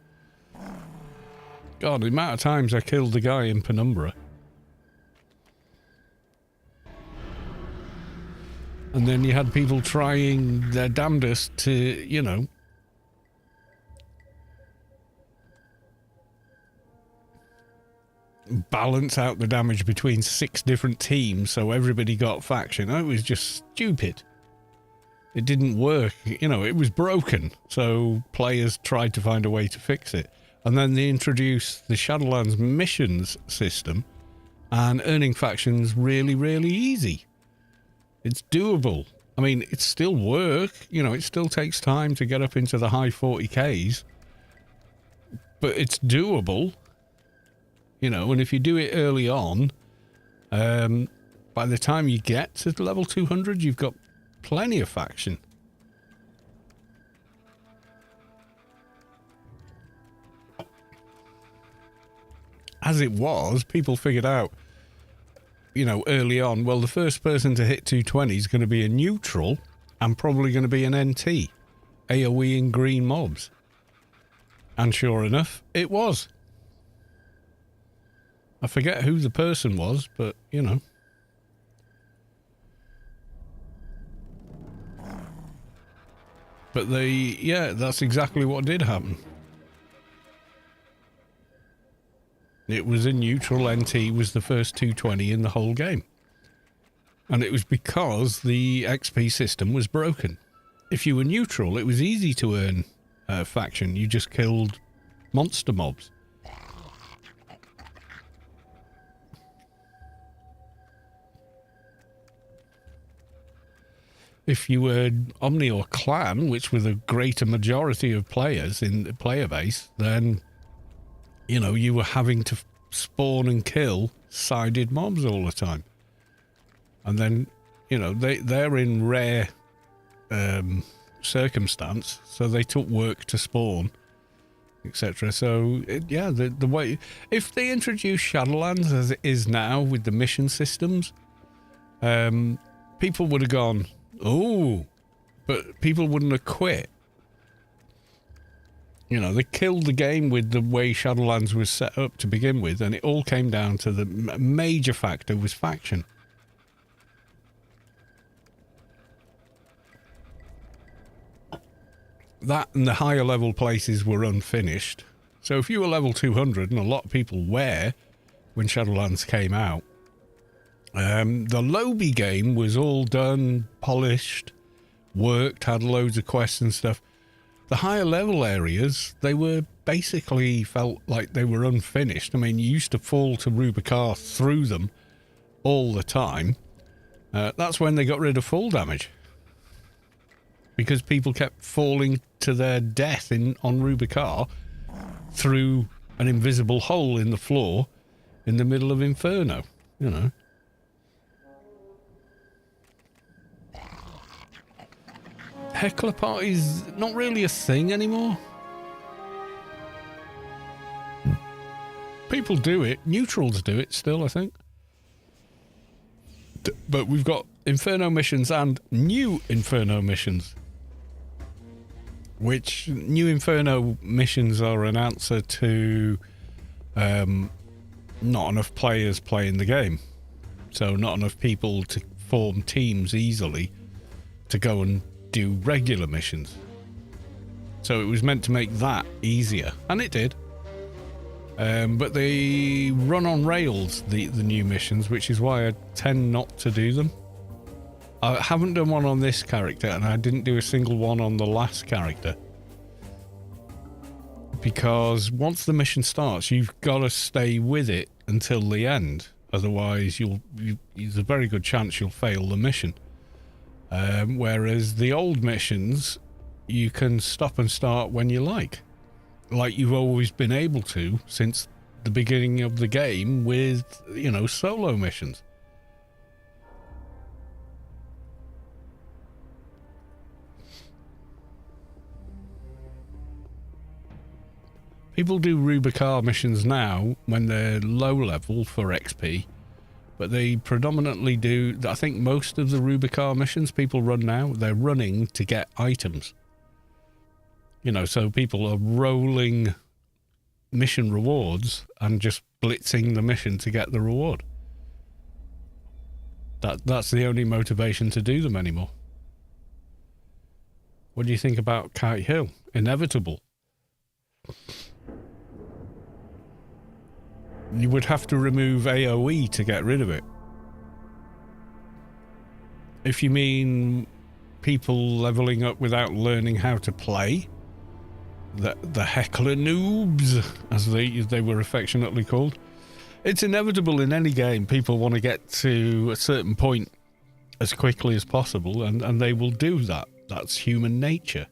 God, the amount of times I killed the guy in Penumbra. And then you had people trying their damnedest to, you know, balance out the damage between 6 different teams so everybody got faction. It was just stupid. It didn't work. You know, it was broken. So players tried to find a way to fix it. And then they introduced the Shadowlands missions system, and earning factions really, really easy. It's doable. I mean, it's still work. You know, it still takes time to get up into the high 40Ks. But it's doable. You know, and if you do it early on, by the time you get to level 200, you've got plenty of faction. As it was, people figured out, you know, early on, well, the first person to hit 220 is going to be a neutral and probably going to be an NT, AoE in green mobs. And sure enough, it was. I forget who the person was, but, you know, But yeah, that's exactly what did happen. It was a neutral. NT was the first 220 in the whole game. And it was because the XP system was broken. If you were neutral, it was easy to earn faction. You just killed monster mobs. If you were Omni or Clan, which were the greater majority of players in the player base, then, you know, you were having to spawn and kill sided mobs all the time. And then, you know, they're in rare circumstance, so they took work to spawn, etc. So, yeah, the way... If they introduced Shadowlands as it is now with the mission systems, people would have gone, oh, but people wouldn't have quit. You know, they killed the game with the way Shadowlands was set up to begin with, and it all came down to the major factor was faction. That and the higher level places were unfinished. So if you were level 200, and a lot of people were when Shadowlands came out, the lobby game was all done, polished, worked, had loads of quests and stuff. The higher level areas, they were basically felt like they were unfinished. I mean, you used to fall to Rubicar through them all the time. That's when they got rid of fall damage. Because people kept falling to their death on Rubicar through an invisible hole in the floor in the middle of Inferno, you know. Heckler party's not really a thing anymore. People do it. Neutrals do it still, I think. But we've got Inferno missions and new Inferno missions. Which new Inferno missions are an answer to not enough players playing the game. So not enough people to form teams easily to go and do regular missions. So it was meant to make that easier, and it did. But they run on rails, the new missions, which is why I tend not to do them. I haven't done one on this character, and I didn't do a single one on the last character. Because once the mission starts, you've got to stay with it until the end. Otherwise, there's a very good chance you'll fail the mission. Whereas the old missions, you can stop and start when you like you've always been able to since the beginning of the game with, you know, solo missions. People do Rubicar missions now when they're low level for XP. But they predominantly do, I think most of the Rubicar missions people run now, they're running to get items. You know, so people are rolling mission rewards and just blitzing the mission to get the reward. That's the only motivation to do them anymore. What do you think about Kite Hill? Inevitable. You would have to remove AoE to get rid of it. If you mean people leveling up without learning how to play, the heckler noobs, as they were affectionately called, it's inevitable in any game. People want to get to a certain point as quickly as possible, and they will do that. That's human nature.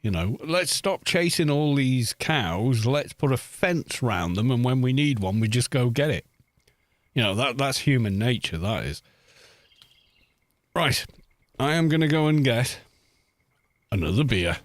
You know, let's stop chasing all these cows. Let's put a fence round them, and when we need one, we just go get it. You know, that's human nature, that is. Right, I am going to go and get another beer.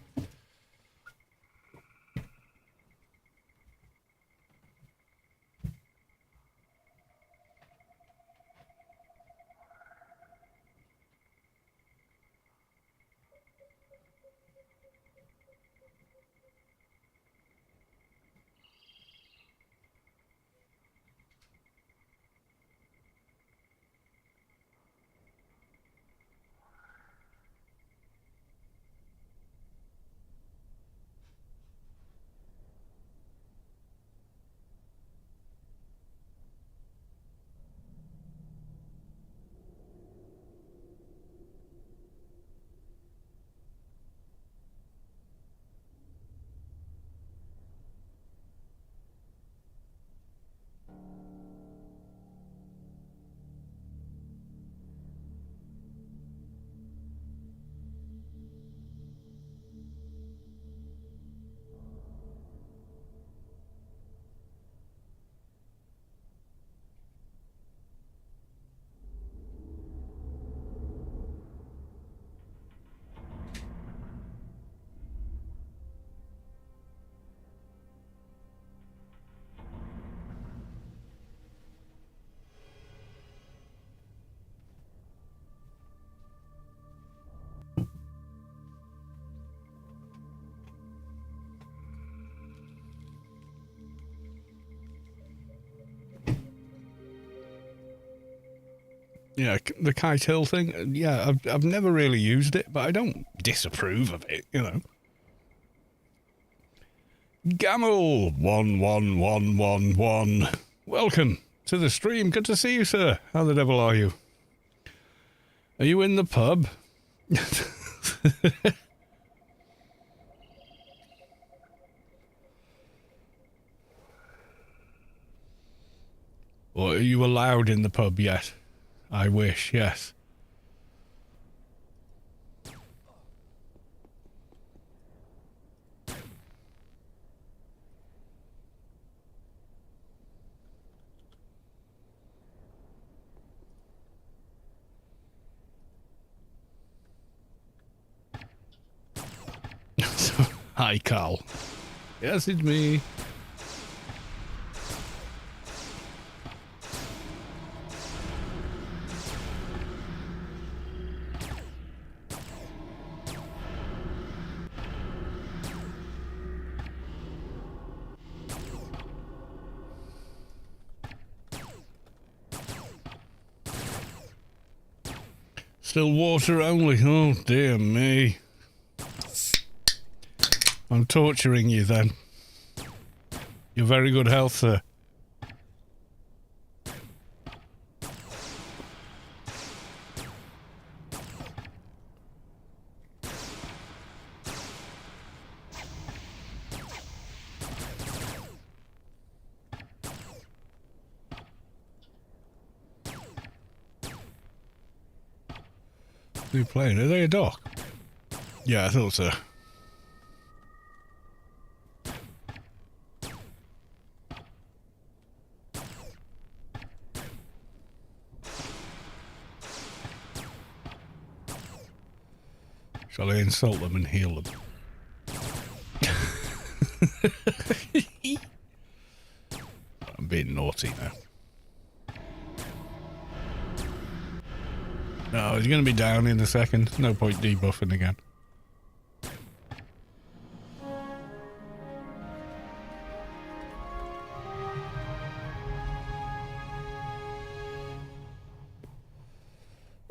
Yeah, the Kite Hill thing. Yeah, I've never really used it, but I don't disapprove of it, you know. Gamel 11111. Welcome to the stream. Good to see you, sir. How the devil are you? Are you in the pub? Or are you allowed in the pub yet? I wish, yes. Hi, Carl. Yes, it's me. Still water only. Oh, dear me. I'm torturing you then. You're very good health, sir. Who are you playing? Are they a dock? Yeah, I thought so. Shall I insult them and heal them? I'm being naughty now. No, he's going to be down in a second. No point debuffing again.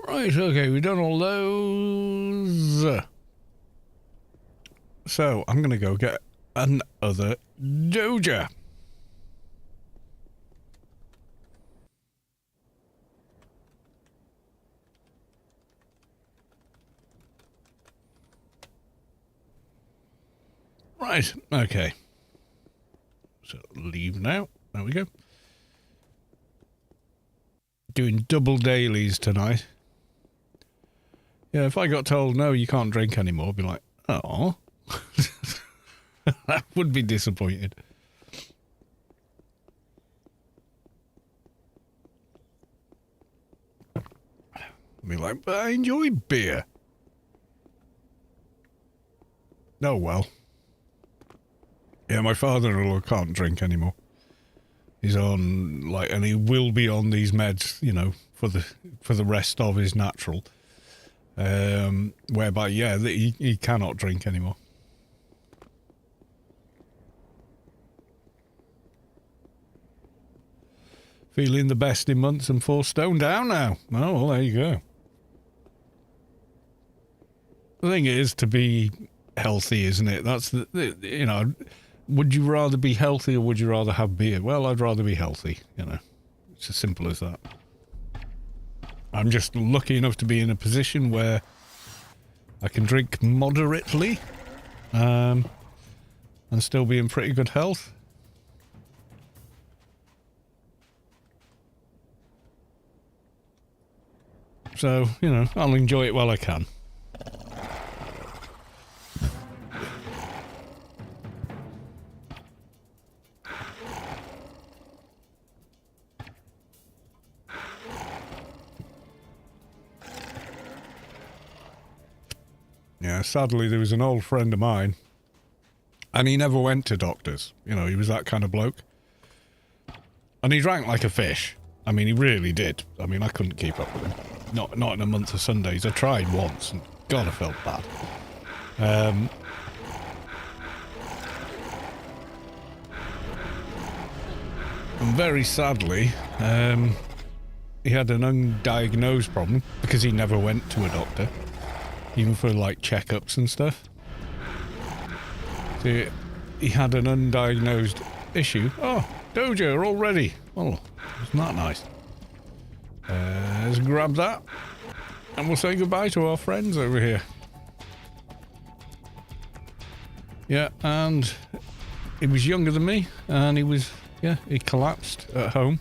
Right, okay, we've done all those. So, I'm going to go get another Doja. Right, okay. So, leave now. There we go. Doing double dailies tonight. Yeah, if I got told, no, you can't drink anymore, I'd be like, oh. I would be disappointed. I'd be like, but I enjoy beer. Oh, well. Yeah, my father-in-law can't drink anymore. He's on, like, and he will be on these meds, you know, for the rest of his natural. Whereby, yeah, he cannot drink anymore. Feeling the best in months and 4 stone down now. Oh, well, there you go. The thing is to be healthy, isn't it? That's the you know, would you rather be healthy or would you rather have beer? Well, I'd rather be healthy, you know. It's as simple as that. I'm just lucky enough to be in a position where I can drink moderately and still be in pretty good health. So, you know, I'll enjoy it while I can. Yeah, sadly, there was an old friend of mine, and he never went to doctors. You know, he was that kind of bloke. And he drank like a fish. I mean, he really did. I mean, I couldn't keep up with him. Not in a month of Sundays. I tried once, and God, I felt bad. And very sadly, he had an undiagnosed problem because he never went to a doctor, even for like checkups and stuff. So he had an undiagnosed issue. Oh, Doja already. Oh, isn't that nice? Let's grab that and we'll say goodbye to our friends over here. Yeah, and he was younger than me, and he collapsed at home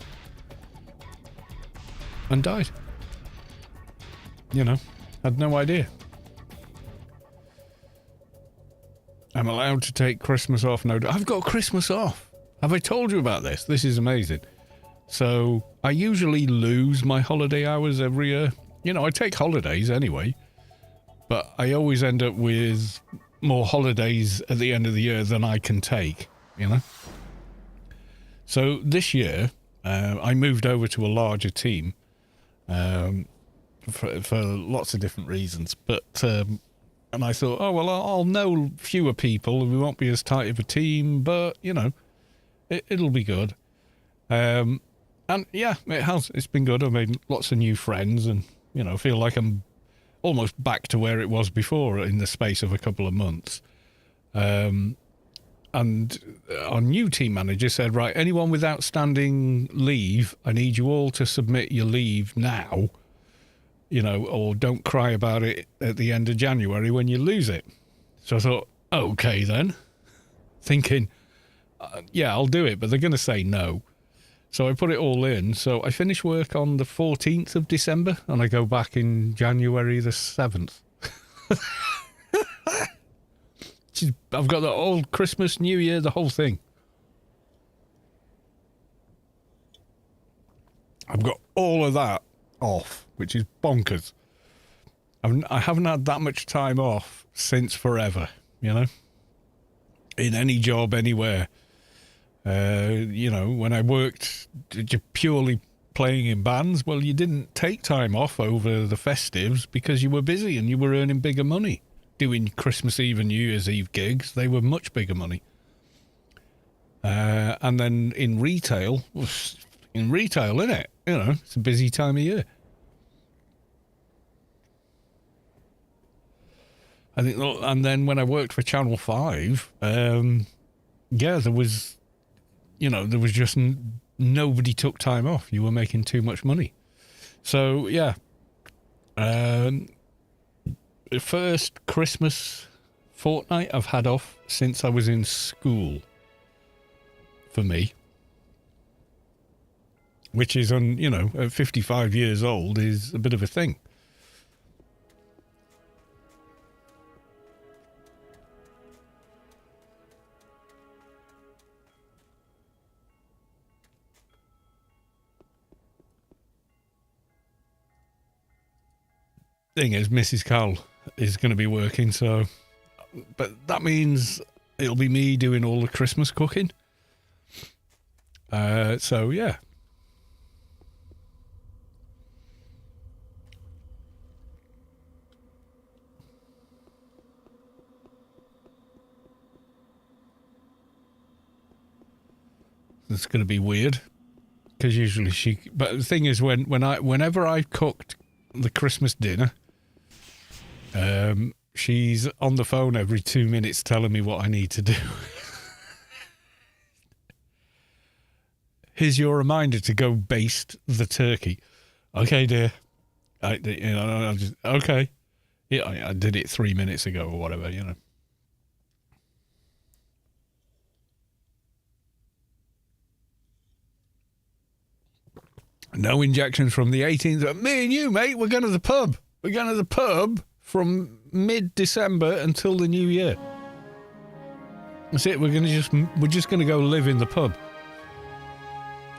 and died. You know, had no idea. I'm allowed to take Christmas off. No, I've got Christmas off. Have I told you about this? This is amazing. So I usually lose my holiday hours every year. You know, I take holidays anyway, but I always end up with more holidays at the end of the year than I can take, you know? So this year, I moved over to a larger team for lots of different reasons. But, and I thought, oh, well, I'll know fewer people and we won't be as tight of a team, but, you know, it'll be good. And yeah, it's been good. I've made lots of new friends and, you know, feel like I'm almost back to where it was before in the space of a couple of months. And our new team manager said, right, anyone with outstanding leave, I need you all to submit your leave now, you know, or don't cry about it at the end of January when you lose it. So I thought, okay then, thinking, yeah, I'll do it, but they're going to say no. So I put it all in. So I finish work on the 14th of December and I go back in January the 7th. I've got the whole Christmas, New Year, the whole thing. I've got all of that off, which is bonkers. I haven't had that much time off since forever, you know, in any job, anywhere. You know, when I worked purely playing in bands, well, you didn't take time off over the festives because you were busy and you were earning bigger money. Doing Christmas Eve and New Year's Eve gigs, they were much bigger money. And then in retail, innit? You know, it's a busy time of year. I think, and then when I worked for Channel 5, yeah, there was just nobody took time off. You were making too much money. So, yeah. The first Christmas fortnight I've had off since I was in school. For me. Which is, you know, at 55 years old is a bit of a thing. Thing is, Mrs. Carl is going to be working, so, but that means it'll be me doing all the Christmas cooking. So yeah. It's going to be weird because usually but the thing is whenever I cooked the Christmas dinner, she's on the phone every 2 minutes telling me what I need to do. Here's your reminder to go baste the turkey. Okay, dear. Okay. Yeah, I did it 3 minutes ago or whatever, you know. No injections from the 18th. Me and you, mate, we're going to the pub. We're going to the pub from mid-December until the new year. That's it. We're just going to go live in the pub.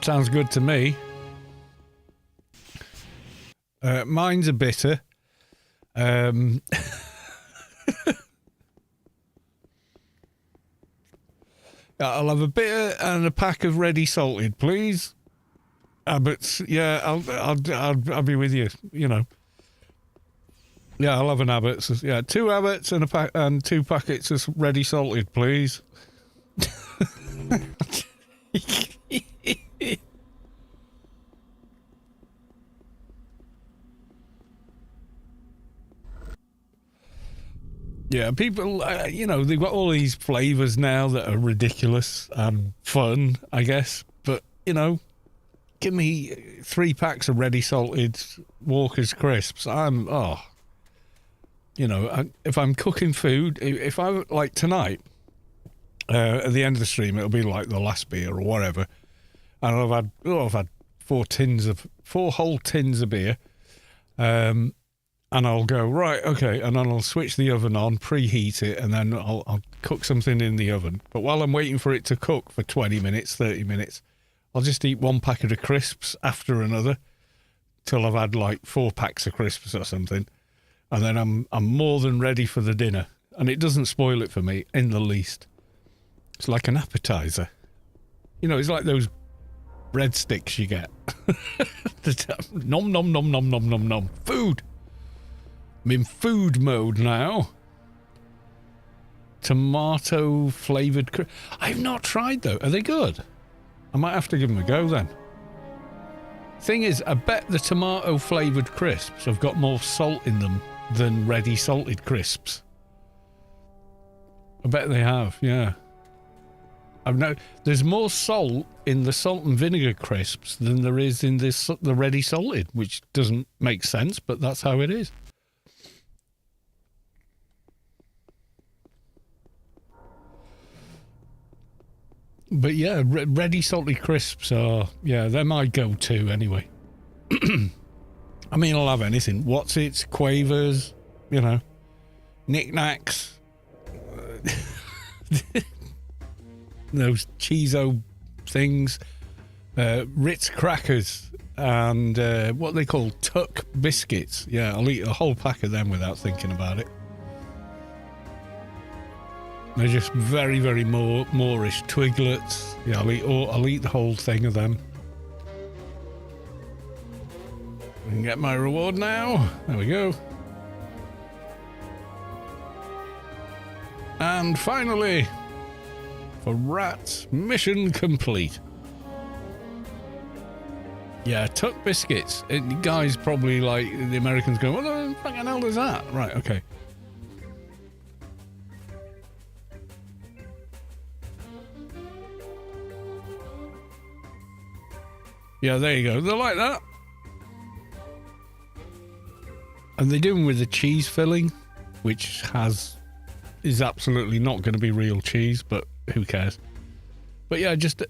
Sounds good to me. Mine's a bitter. I'll have a bitter and a pack of ready salted, please. Abbott's, yeah, I'll be with you. You know. Yeah, I'll have an Abbott's. Yeah, 2 Abbott's and and 2 packets of ready salted, please. Yeah, people, you know, they've got all these flavours now that are ridiculous and fun, I guess. But, you know, give me 3 packs of ready salted Walker's crisps. You know, if I'm cooking food, if I, like tonight, at the end of the stream, it'll be like the last beer or whatever. And I've had 4 whole tins of beer. And I'll go, right, okay, and then I'll switch the oven on, preheat it, and then I'll cook something in the oven. But while I'm waiting for it to cook for 20 minutes, 30 minutes, I'll just eat 1 packet of crisps after another till I've had like 4 packs of crisps or something. And then I'm more than ready for the dinner. And it doesn't spoil it for me in the least. It's like an appetizer. You know, it's like those breadsticks you get. Nom, nom, nom, nom, nom, nom, nom. Food. I'm in food mode now. Tomato flavoured crisps. I've not tried though. Are they good? I might have to give them a go then. Thing is, I bet the tomato flavoured crisps have got more salt in them than ready salted crisps. I bet they have, yeah. There's more salt in the salt and vinegar crisps than there is in the ready salted, which doesn't make sense, but that's how it is. But yeah, ready salted crisps are, yeah, they're my go-to anyway. I mean, I'll have anything. What's-its, Quavers, you know, knickknacks. Those Cheezo things, Ritz crackers, and what they call Tuck biscuits. Yeah, I'll eat a whole pack of them without thinking about it. They're just very, very Moorish. Twiglets. Yeah, I'll eat the whole thing of them. I can get my reward now. There we go. And finally, for rats, mission complete. Yeah, Tuck biscuits. Guys probably like the Americans go, what the fucking hell is that? Right, okay. Yeah, there you go. They're like that. And they do them with the cheese filling, which is absolutely not going to be real cheese, but who cares? But yeah, just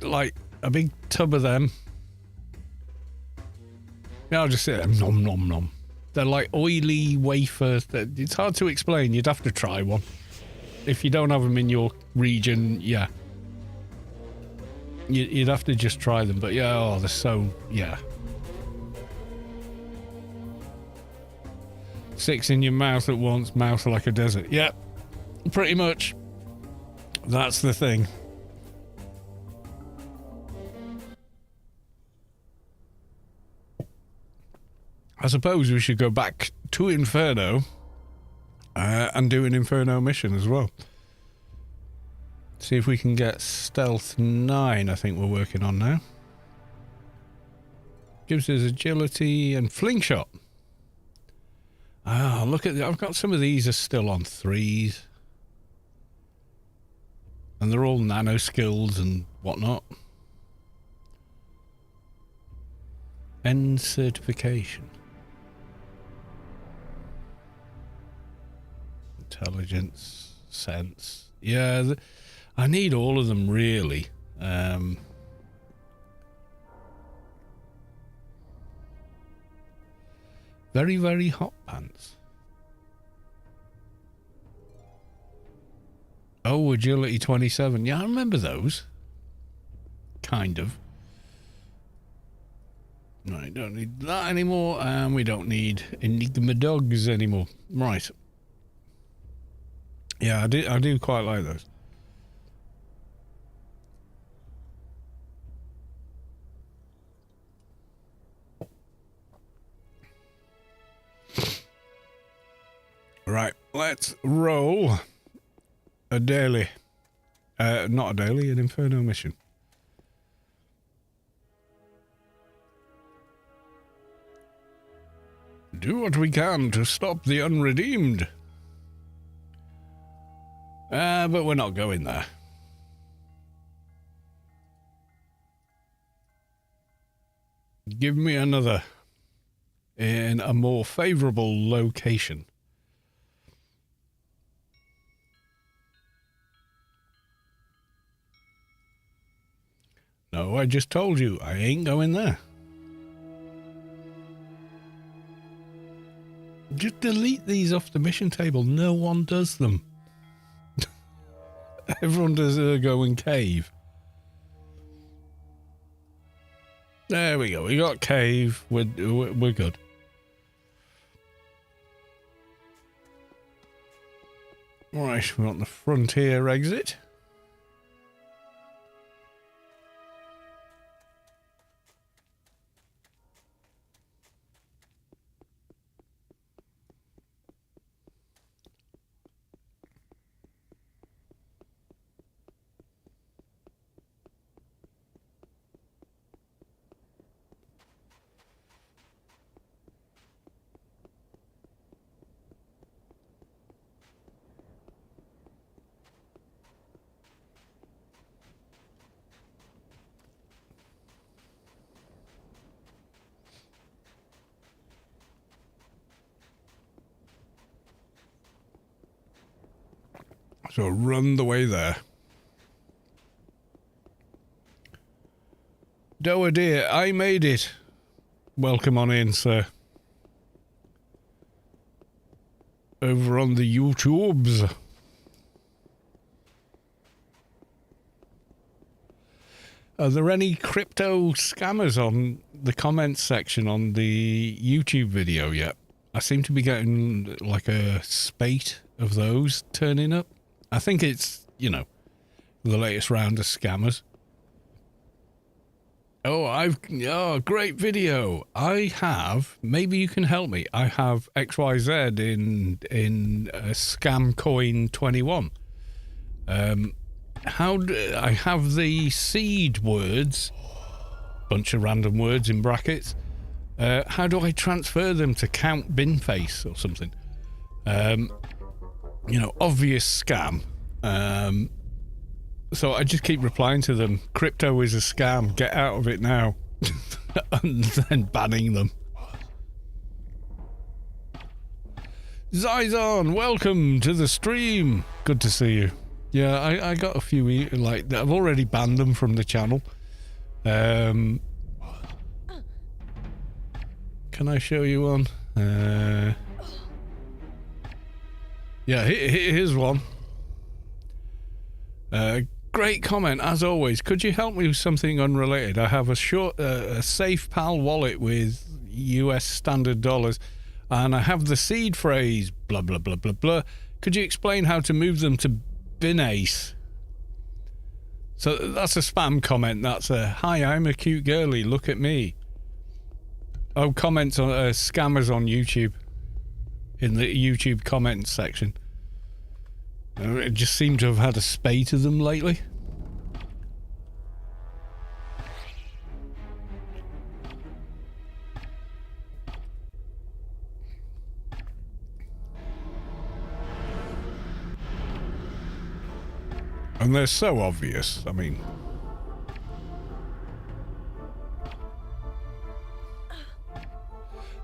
like a big tub of them. Yeah, I'll just say them. Nom, nom, nom. They're like oily wafers. It's hard to explain. You'd have to try one. If you don't have them in your region, yeah. You'd have to just try them. But yeah, oh, they're so, yeah. 6 in your mouth at once, mouth like a desert. Yeah, pretty much. That's the thing. I suppose we should go back to Inferno and do an Inferno mission as well. See if we can get Stealth 9, I think we're working on now. Gives us agility and fling shot. Ah, look at I've got some of these are still on 3s. And they're all nano skills and whatnot. End certification. Intelligence, sense. Yeah, I need all of them really. Very, very hot pants. Oh, agility 27. Yeah, I remember those. Kind of. Right, don't need that anymore, and we don't need Enigma dogs anymore. Right. Yeah, I do quite like those. Right, let's roll a daily. Not a daily, an Inferno mission. Do what we can to stop the unredeemed. But we're not going there. Give me another in a more favorable location. No, I just told you, I ain't going there. Just delete these off the mission table. No one does them. Everyone does go and cave. There we go. We got cave. We're good. Right, we're on the frontier exit. So run the way there. Doa dear, I made it. Welcome on in, sir. Over on the YouTubes. Are there any crypto scammers on the comments section on the YouTube video yet? I seem to be getting like a spate of those turning up. I think it's, you know, the latest round of scammers. Oh, great video. I have, maybe you can help me. I have XYZ in Scam Coin 21. I have the seed words, bunch of random words in brackets. How do I transfer them to Count Binface or something? You know, obvious scam. So I just keep replying to them, crypto is a scam, get out of it now. And then banning them. Zyzon, welcome to the stream. Good to see you. Yeah, I got a few, like, I've already banned them from the channel. Can I show you one? Yeah, here's one. Great comment, as always. Could you help me with something unrelated? I have a Safe Pal wallet with US standard dollars, and I have the seed phrase, blah, blah, blah, blah, blah. Could you explain how to move them to Binace? So that's a spam comment. That's a, hi, I'm a cute girly, look at me. Oh, comments on scammers on YouTube. In the YouTube comments section. It just seemed to have had a spate of them lately. And they're so obvious, I mean.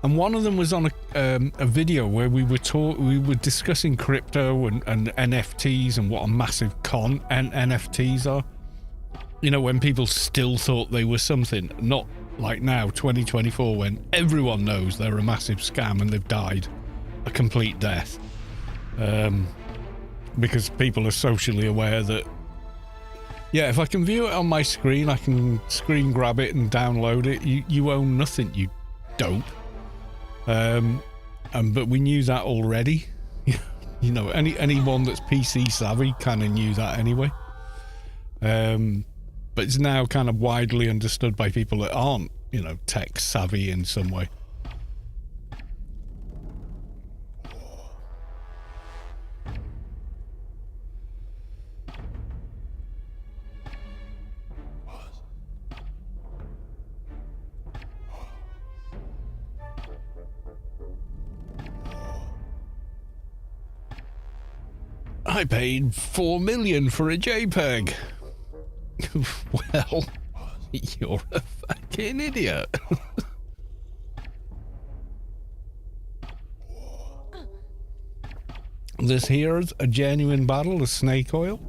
And one of them was on a video where we were discussing crypto and NFTs and what a massive con NFTs are. You know, when people still thought they were something, not like now, 2024, when everyone knows they're a massive scam and they've died a complete death. Because people are socially aware that, yeah, if I can view it on my screen, I can screen grab it and download it. You own nothing, you dope. But we knew that already. You know, anyone that's PC savvy kind of knew that anyway. But it's now kind of widely understood by people that aren't, you know, tech savvy in some way. I paid 4 million for a JPEG. Well, you're a fucking idiot. This here's a genuine bottle of snake oil.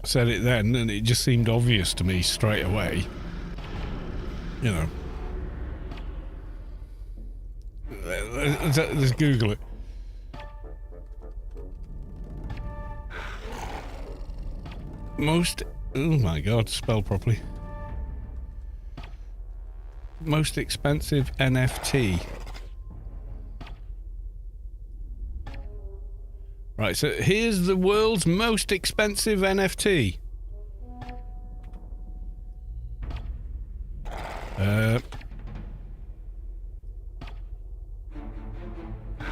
Said it then, and it just seemed obvious to me straight away. You know. Let's Google it. Most... Oh my god, spell properly. Most expensive NFT. Right, so here's the world's most expensive NFT.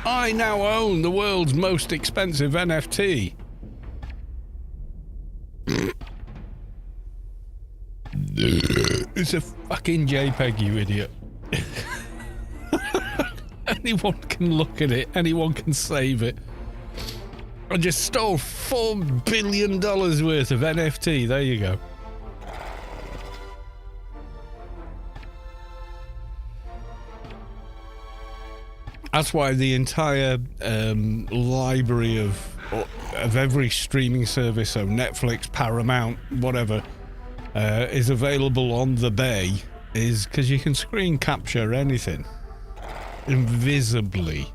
I now own the world's most expensive NFT. It's a fucking JPEG, you idiot. Anyone can look at it, anyone can save it. I just stole $4 billion worth of NFT. There you go. That's why the entire library of every streaming service, so Netflix, Paramount, whatever, is available on the Bay, is because you can screen capture anything invisibly.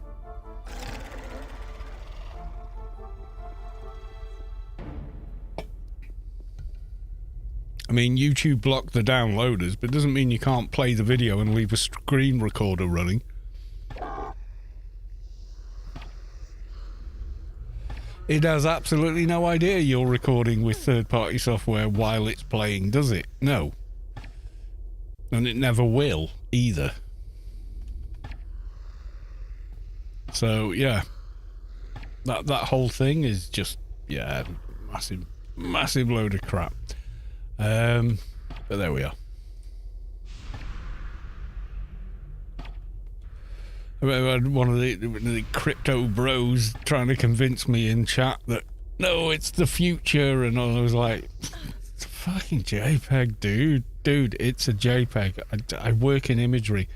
I mean, YouTube blocked the downloaders, but it doesn't mean you can't play the video and leave a screen recorder running. It has absolutely no idea you're recording with third-party software while it's playing, does it? No. And it never will, either. So, yeah. That whole thing is just, yeah, massive load of crap. But there we are. I had one of the crypto bros trying to convince me in chat that no, it's the future, and I was like, it's a fucking JPEG, dude, it's a JPEG. I work in imagery.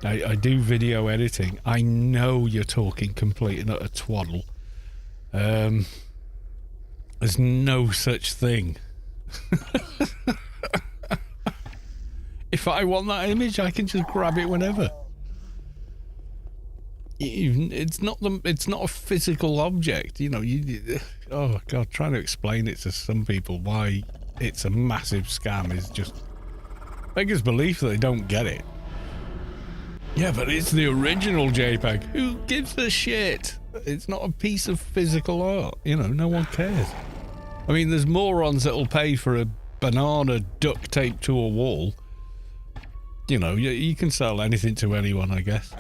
I do video editing. I know you're talking complete and utter twaddle. There's no such thing. If I want that image, I can just grab it whenever. It's not a physical object, you know. Oh god, trying to explain it to some people why it's a massive scam is just beggars belief that they don't get it. Yeah, but it's the original JPEG. Who gives a shit? It's not a piece of physical art, you know. No one cares. I mean, there's morons that'll pay for a banana duct taped to a wall. You know, you can sell anything to anyone, I guess.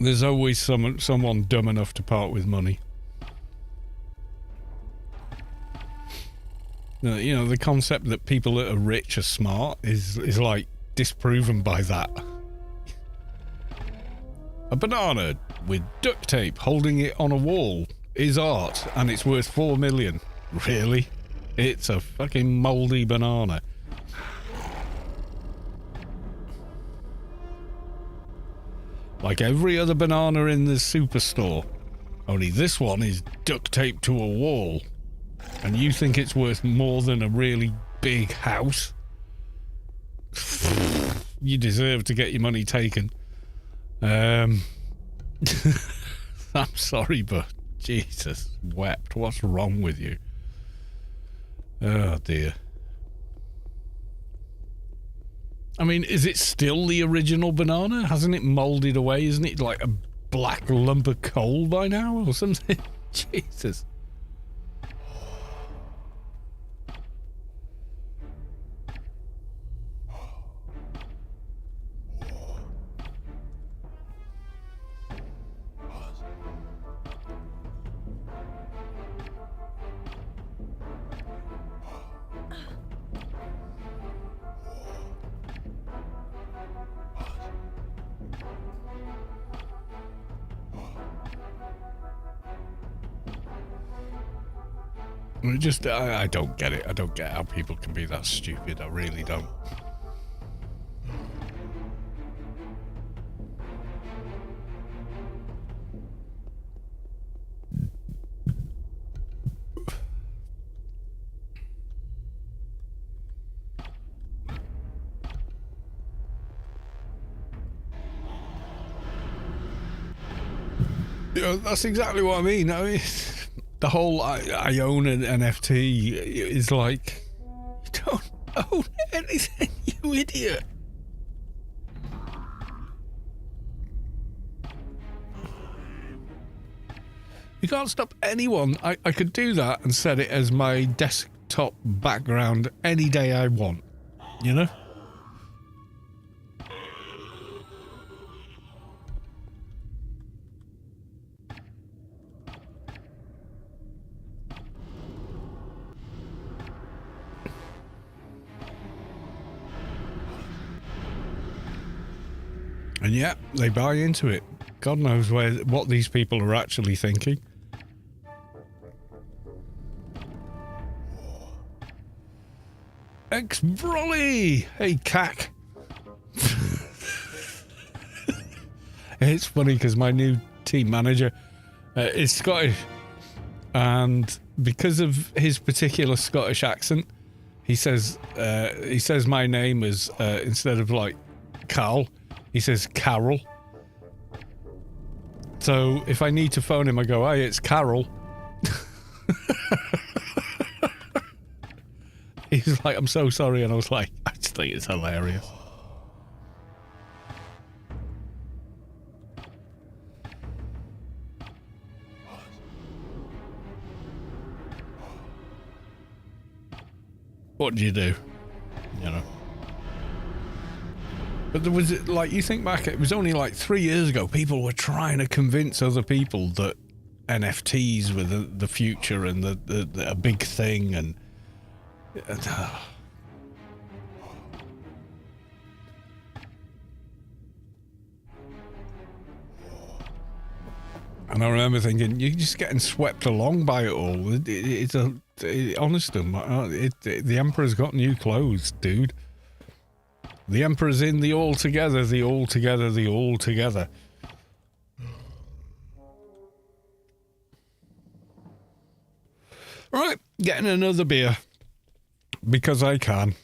There's always someone dumb enough to part with money. You know, the concept that people that are rich are smart is like disproven by that. A banana with duct tape holding it on a wall is art, and it's worth 4 million. Really? It's a fucking mouldy banana. Like every other banana in the superstore. Only this one is duct taped to a wall. And you think it's worth more than a really big house? You deserve to get your money taken. I'm sorry, but Jesus wept. What's wrong with you? Oh dear. I mean, is it still the original banana? Hasn't it molded away? Isn't it like a black lump of coal by now or something? Jesus. I don't get it. I don't get how people can be that stupid. I really don't. That's exactly what I mean. The whole I own an NFT is like, you don't own anything, you idiot. You can't stop anyone. I could do that and set it as my desktop background any day I want, you know? And yeah, they buy into it. God knows what these people are actually thinking. Ex-Brolly! Hey, cack. It's funny because my new team manager is Scottish. And because of his particular Scottish accent, he says my name is, instead of like Carl, he says Carol. So if I need to phone him, I go, "Hey, it's Carol." He's like, "I'm so sorry," and I was like, "I just think it's hilarious." What do? You know. But there was, like, you think back, it was only like 3 years ago, people were trying to convince other people that NFTs were the future and a big thing, and I remember thinking, you're just getting swept along by it all. Honestly, the Emperor's got new clothes, dude. The Emperor's in the all together, the all together, the all together. Right, getting another beer. Because I can.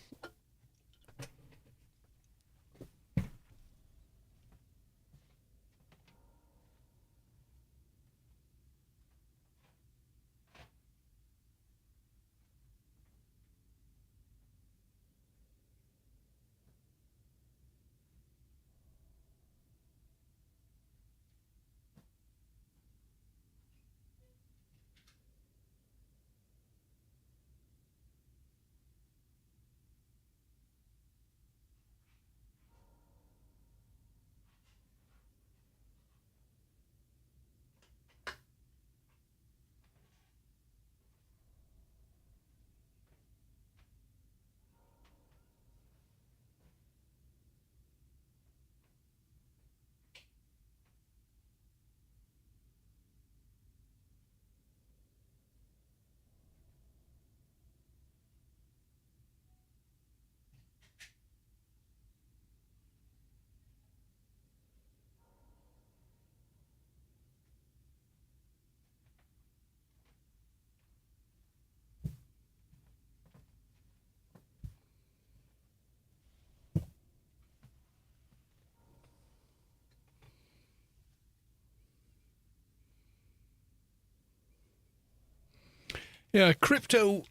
Yeah, crypto.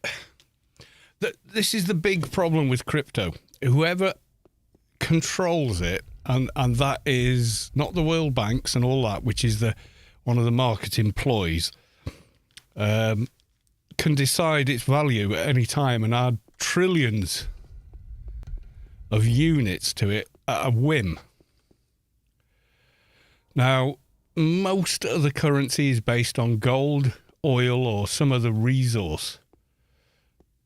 This is the big problem with crypto. Whoever controls it, and that is not the World Banks and all that, which is one of the marketing ploys, can decide its value at any time and add trillions of units to it at a whim. Now, most of the currency is based on gold, oil, or some other resource.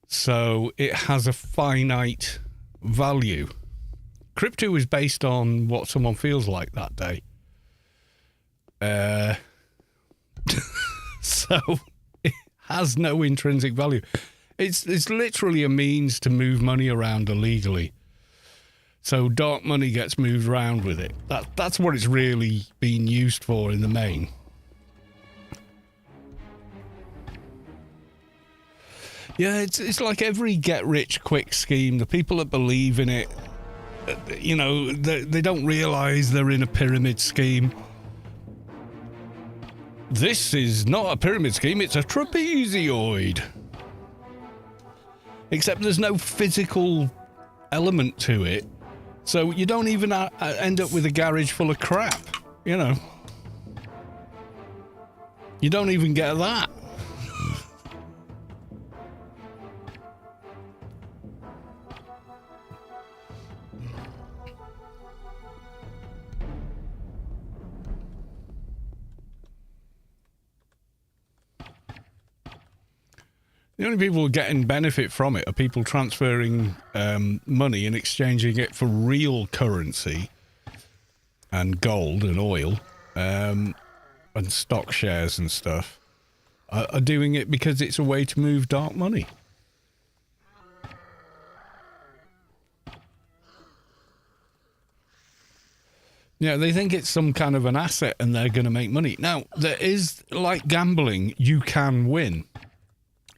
So it has a finite value. Crypto is based on what someone feels like that day. So has no intrinsic value. It's literally a means to move money around illegally. So dark money gets moved around with it. That's what it's really been used for in the main. Yeah, it's like every get-rich-quick scheme. The people that believe in it, you know, they don't realise they're in a pyramid scheme. This is not a pyramid scheme, it's a trapezoid. Except there's no physical element to it. So you don't even end up with a garage full of crap, you know. You don't even get that. The only people getting benefit from it are people transferring money and exchanging it for real currency and gold and oil and stock shares and stuff are doing it because it's a way to move dark money. Yeah, they think it's some kind of an asset and they're going to make money. Now, there is, like gambling, you can win.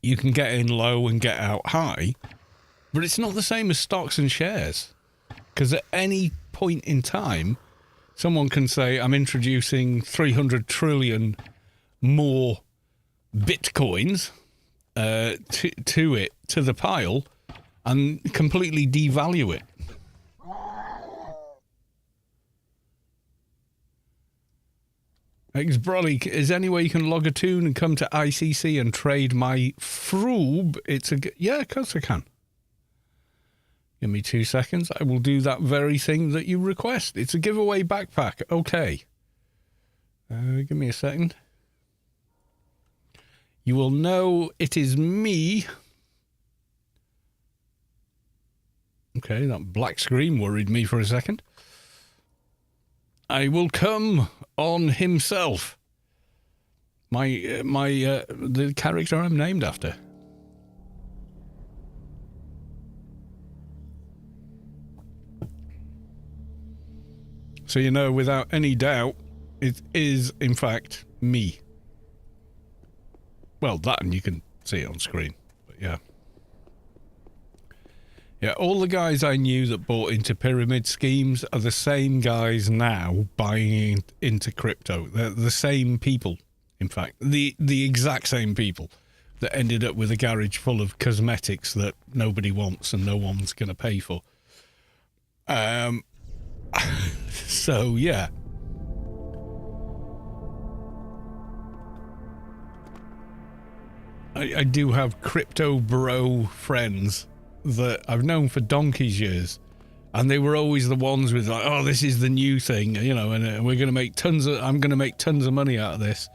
You can get in low and get out high, but it's not the same as stocks and shares. Because at any point in time, someone can say, I'm introducing 300 trillion more bitcoins to the pile and completely devalue it. Brolly, is there any way you can log a toon and come to ICC and trade my froob? Yeah, of course I can. Give me 2 seconds. I will do that very thing that you request. It's a giveaway backpack. Okay. Give me a second. You will know it is me. Okay, that black screen worried me for a second. I will come on himself. The character I'm named after. So you know, without any doubt, it is in fact me. Well, that, and you can see it on screen. But yeah. Yeah, all the guys I knew that bought into pyramid schemes are the same guys now buying into crypto. They're the same people, in fact. The exact same people that ended up with a garage full of cosmetics that nobody wants and no one's going to pay for. So, yeah. I do have crypto bro friends that I've known for donkey's years, and they were always the ones with like, oh, this is the new thing, you know, and we're going to make I'm going to make tons of money out of this.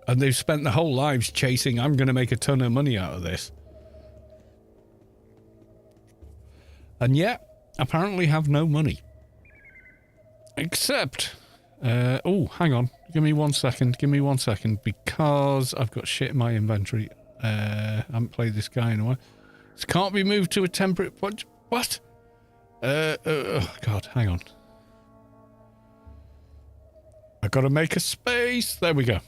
And they've spent their whole lives chasing, I'm going to make a ton of money out of this. And yet, apparently have no money. Except, oh, hang on. Give me 1 second, because I've got shit in my inventory. I haven't played this guy in a while. This can't be moved to a temporary... What? Oh, God, hang on. I've got to make a space. There we go.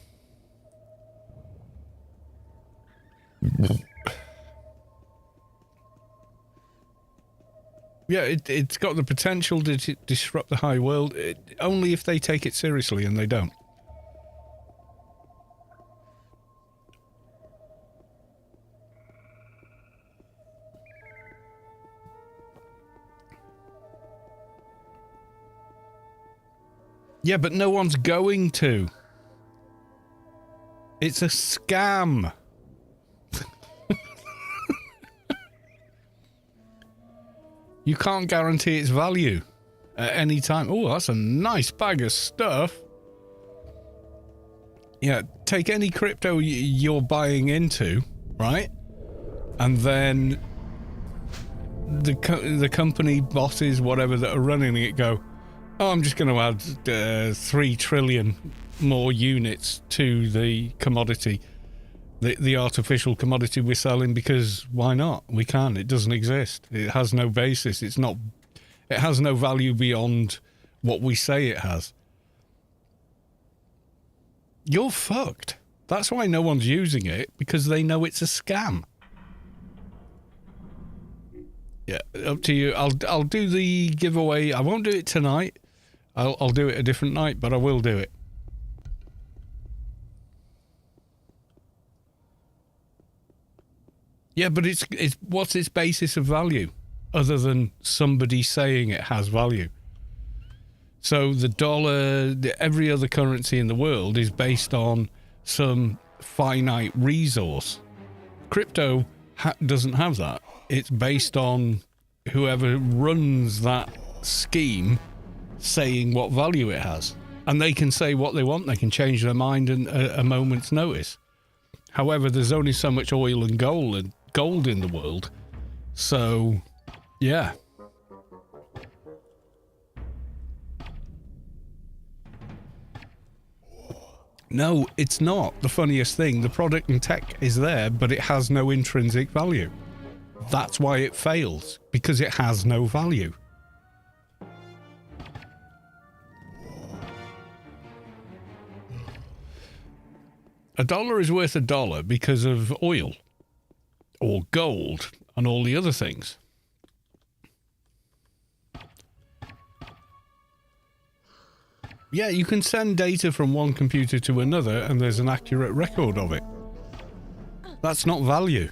Yeah, it's got the potential to disrupt the high world, only if they take it seriously, and they don't. Yeah, but no one's going to. It's a scam. You can't guarantee its value at any time. Oh, that's a nice bag of stuff. Yeah, take any crypto you're buying into, right? And then the company bosses, whatever, that are running it go, oh, I'm just going to add 3 trillion more units to the commodity. the artificial commodity we're selling, because why not? We can. It doesn't exist. It has no basis. It has no value beyond what we say it has. You're fucked. That's why no one's using it, because they know it's a scam. Yeah, up to you. I'll do the giveaway. I won't do it tonight. I'll do it a different night, but I will do it. Yeah, but it's what's its basis of value other than somebody saying it has value? So the dollar, every other currency in the world is based on some finite resource. Crypto doesn't have that. It's based on whoever runs that scheme saying what value it has. And they can say what they want. They can change their mind in a moment's notice. However, there's only so much oil and gold in the world. So, yeah. No, it's not. The funniest thing, the product and tech is there, but it has no intrinsic value. That's why it fails, because it has no value. $1 is worth $1 because of oil or gold and all the other things. Yeah, you can send data from one computer to another and there's an accurate record of it. That's not value.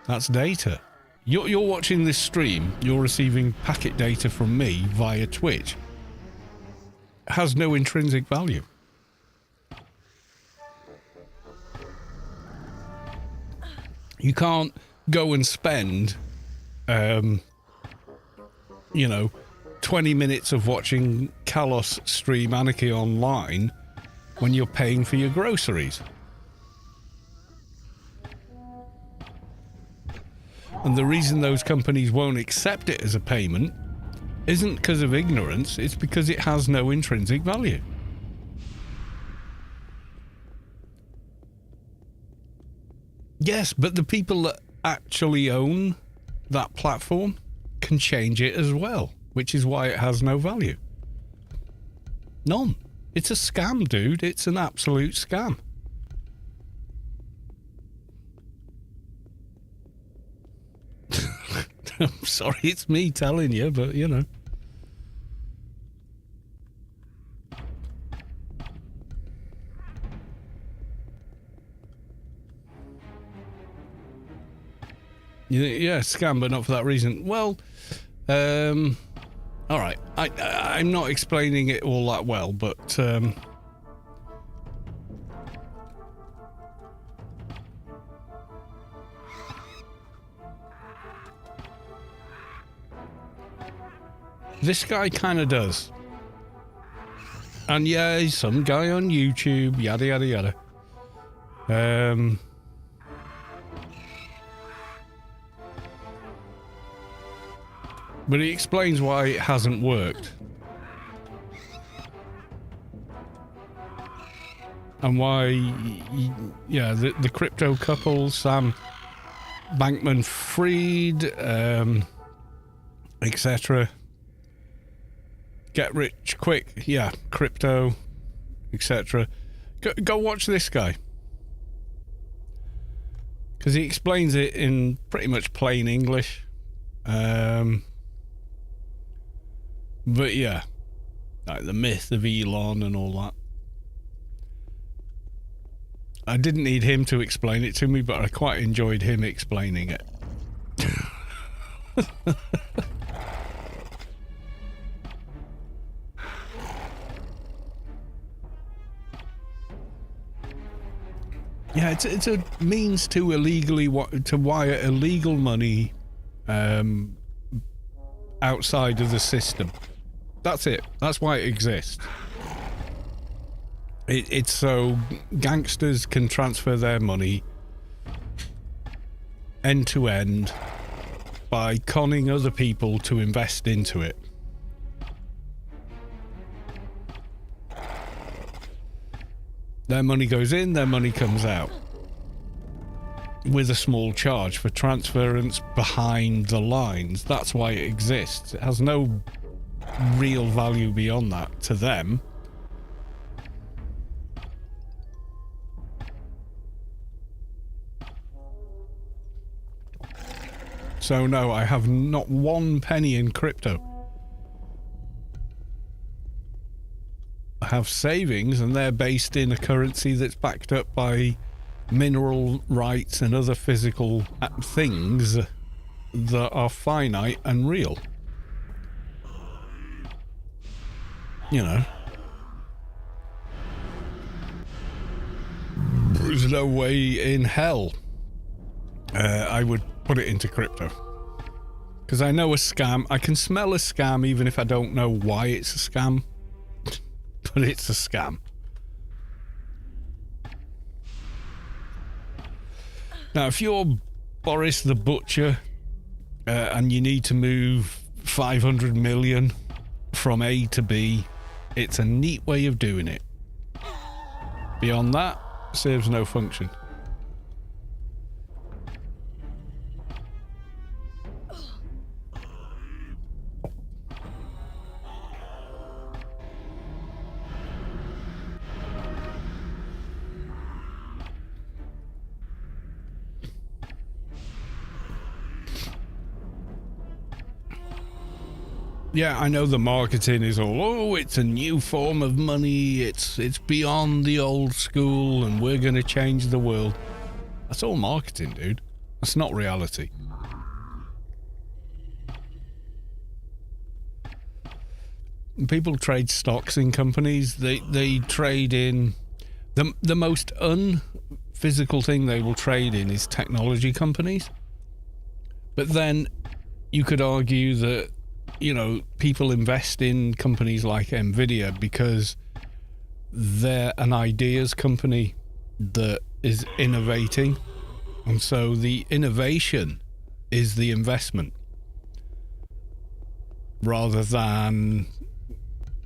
That's data. You're watching this stream, you're receiving packet data from me via Twitch. It has no intrinsic value. You can't go and spend, 20 minutes of watching Kalos stream Anarchy online when you're paying for your groceries. And the reason those companies won't accept it as a payment isn't because of ignorance, it's because it has no intrinsic value. Yes, but the people that actually own that platform can change it as well, which is why it has no value. None. It's a scam, dude. It's an absolute scam. I'm sorry, it's me telling you, but Yeah, scam, but not for that reason. Well, all right. I'm not explaining it all that well, but this guy kind of does. And yeah, he's some guy on YouTube, yada, yada, yada. But he explains why it hasn't worked. And why, the crypto couple, Sam Bankman-Fried, etc. Get rich quick, yeah, crypto, etc. Go watch this guy. Because he explains it in pretty much plain English. But yeah, like the myth of Elon and all that. I didn't need him to explain it to me, but I quite enjoyed him explaining it. Yeah, it's a means to wire illegal money outside of the system. That's it. That's why it exists. It's so gangsters can transfer their money end to end by conning other people to invest into it. Their money goes in, their money comes out, with a small charge for transference behind the lines. That's why it exists. It has no real value beyond that to them. So no, I have not one penny in crypto. I have savings, and they're based in a currency that's backed up by mineral rights and other physical things that are finite and real. You know. There's no way in hell I would put it into crypto. Because I know a scam. I can smell a scam even if I don't know why it's a scam. But it's a scam. Now, if you're Boris the Butcher and you need to move 500 million from A to B, it's a neat way of doing it. Beyond that, serves no function. Yeah, I know the marketing is all, oh, it's a new form of money, it's beyond the old school, and we're going to change the world. That's all marketing, dude. That's not reality. People trade stocks in companies. They trade in... The most unphysical thing they will trade in is technology companies. But then you could argue that, you know, people invest in companies like Nvidia because they're an ideas company that is innovating, and so the innovation is the investment rather than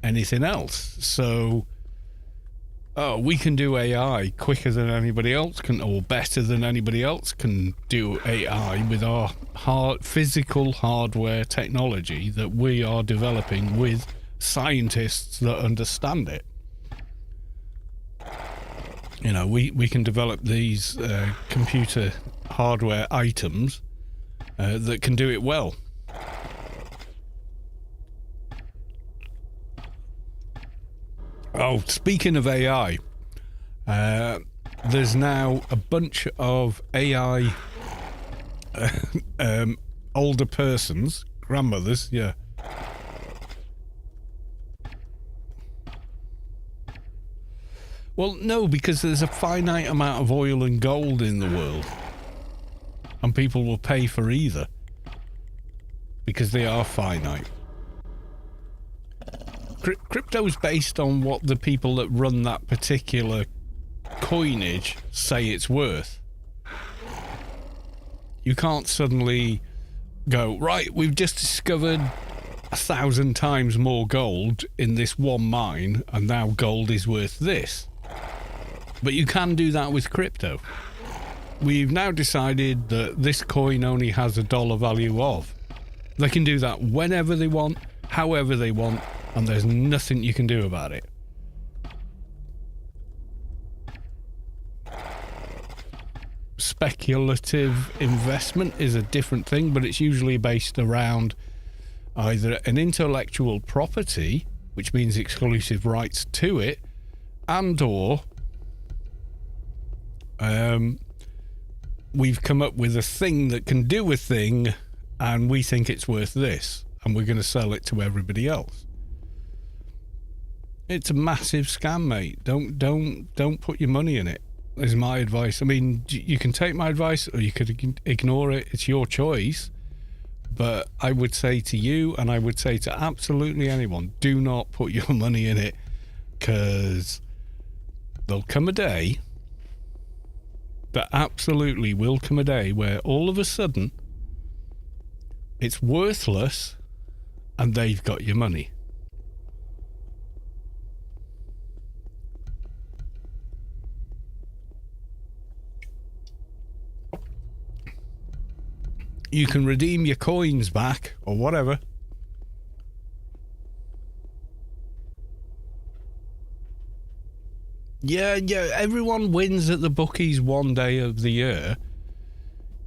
anything else. So, oh, we can do AI quicker than anybody else can, or better than anybody else can do AI with our physical hardware technology that we are developing with scientists that understand it. You know, we can develop these computer hardware items that can do it well. Oh, speaking of AI, there's now a bunch of AI older persons, grandmothers, yeah. Well, no, because there's a finite amount of oil and gold in the world, and people will pay for either because they are finite. Crypto is based on what the people that run that particular coinage say it's worth. You can't suddenly go, right, we've just discovered 1,000 times more gold in this one mine, and now gold is worth this. But you can do that with crypto. We've now decided that this coin only has a dollar value of. They can do that whenever they want, however they want, and there's nothing you can do about it. Speculative investment is a different thing, but it's usually based around either an intellectual property, which means exclusive rights to it, and or we've come up with a thing that can do a thing, and we think it's worth this, and we're going to sell it to everybody else. It's a massive scam, mate. Don't put your money in it, is my advice. I mean, you can take my advice or you could ignore it. It's your choice. But I would say to you, and I would say to absolutely anyone, do not put your money in it, because there'll come a day, there absolutely will come a day where all of a sudden it's worthless and they've got your money. You can redeem your coins back or whatever. Yeah, everyone wins at the bookies one day of the year.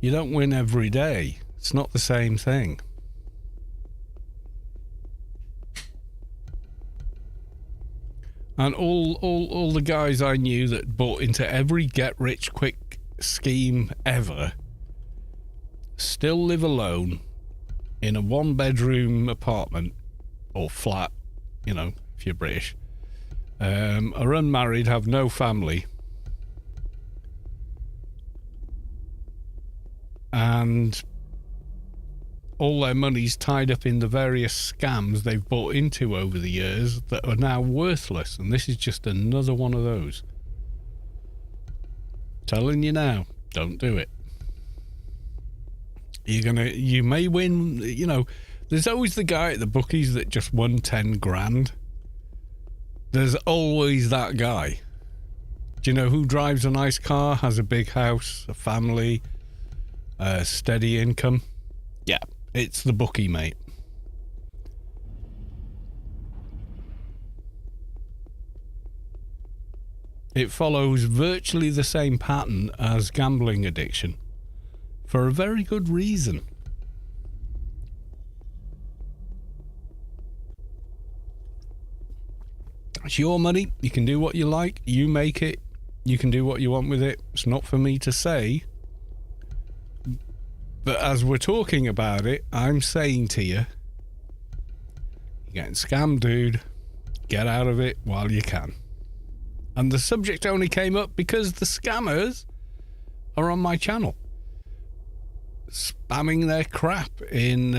You don't win every day. It's not the same thing. And all the guys I knew that bought into every get-rich-quick scheme ever still live alone in a one-bedroom apartment or flat, you know, if you're British. Are unmarried, have no family, and all their money's tied up in the various scams they've bought into over the years that are now worthless, and this is just another one of those. Telling you now, don't do it. You may win, you know, there's always the guy at the bookies that just won 10 grand. There's always that guy. Do you know who drives a nice car, has a big house, a family, a steady income? Yeah, it's the bookie, mate. It follows virtually the same pattern as gambling addiction, for a very good reason. It's your money. You can do what you like. You make it. You can do what you want with it. It's not for me to say. But as we're talking about it, I'm saying to you, you're getting scammed, dude. Get out of it while you can. And the subject only came up because the scammers are on my channel, spamming their crap in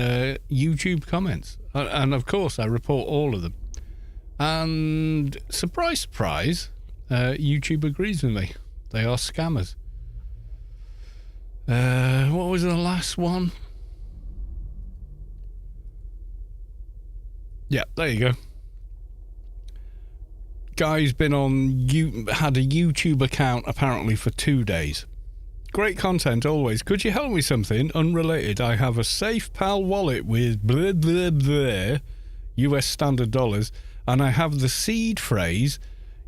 YouTube comments. And of course, I report all of them. And surprise, surprise, YouTube agrees with me. They are scammers. What was the last one? Yeah, there you go. Guy's been on had a YouTube account apparently for 2 days. Great content always. Could you help me something unrelated? I have a Safe Pal wallet with blah blah blah US standard dollars, and I have the seed phrase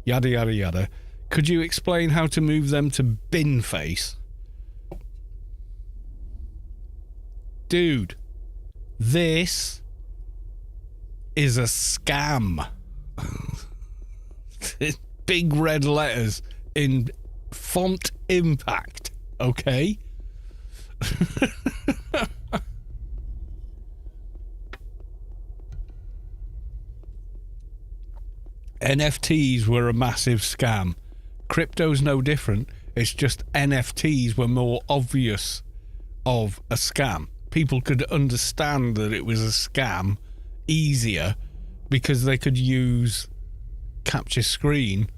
yada yada yada. Could you explain how to move them to bin face? Dude, this is a scam. Big red letters in font impact, okay? NFTs were a massive scam. Crypto's no different. It's just NFTs were more obvious of a scam. People could understand that it was a scam easier because they could use capture screen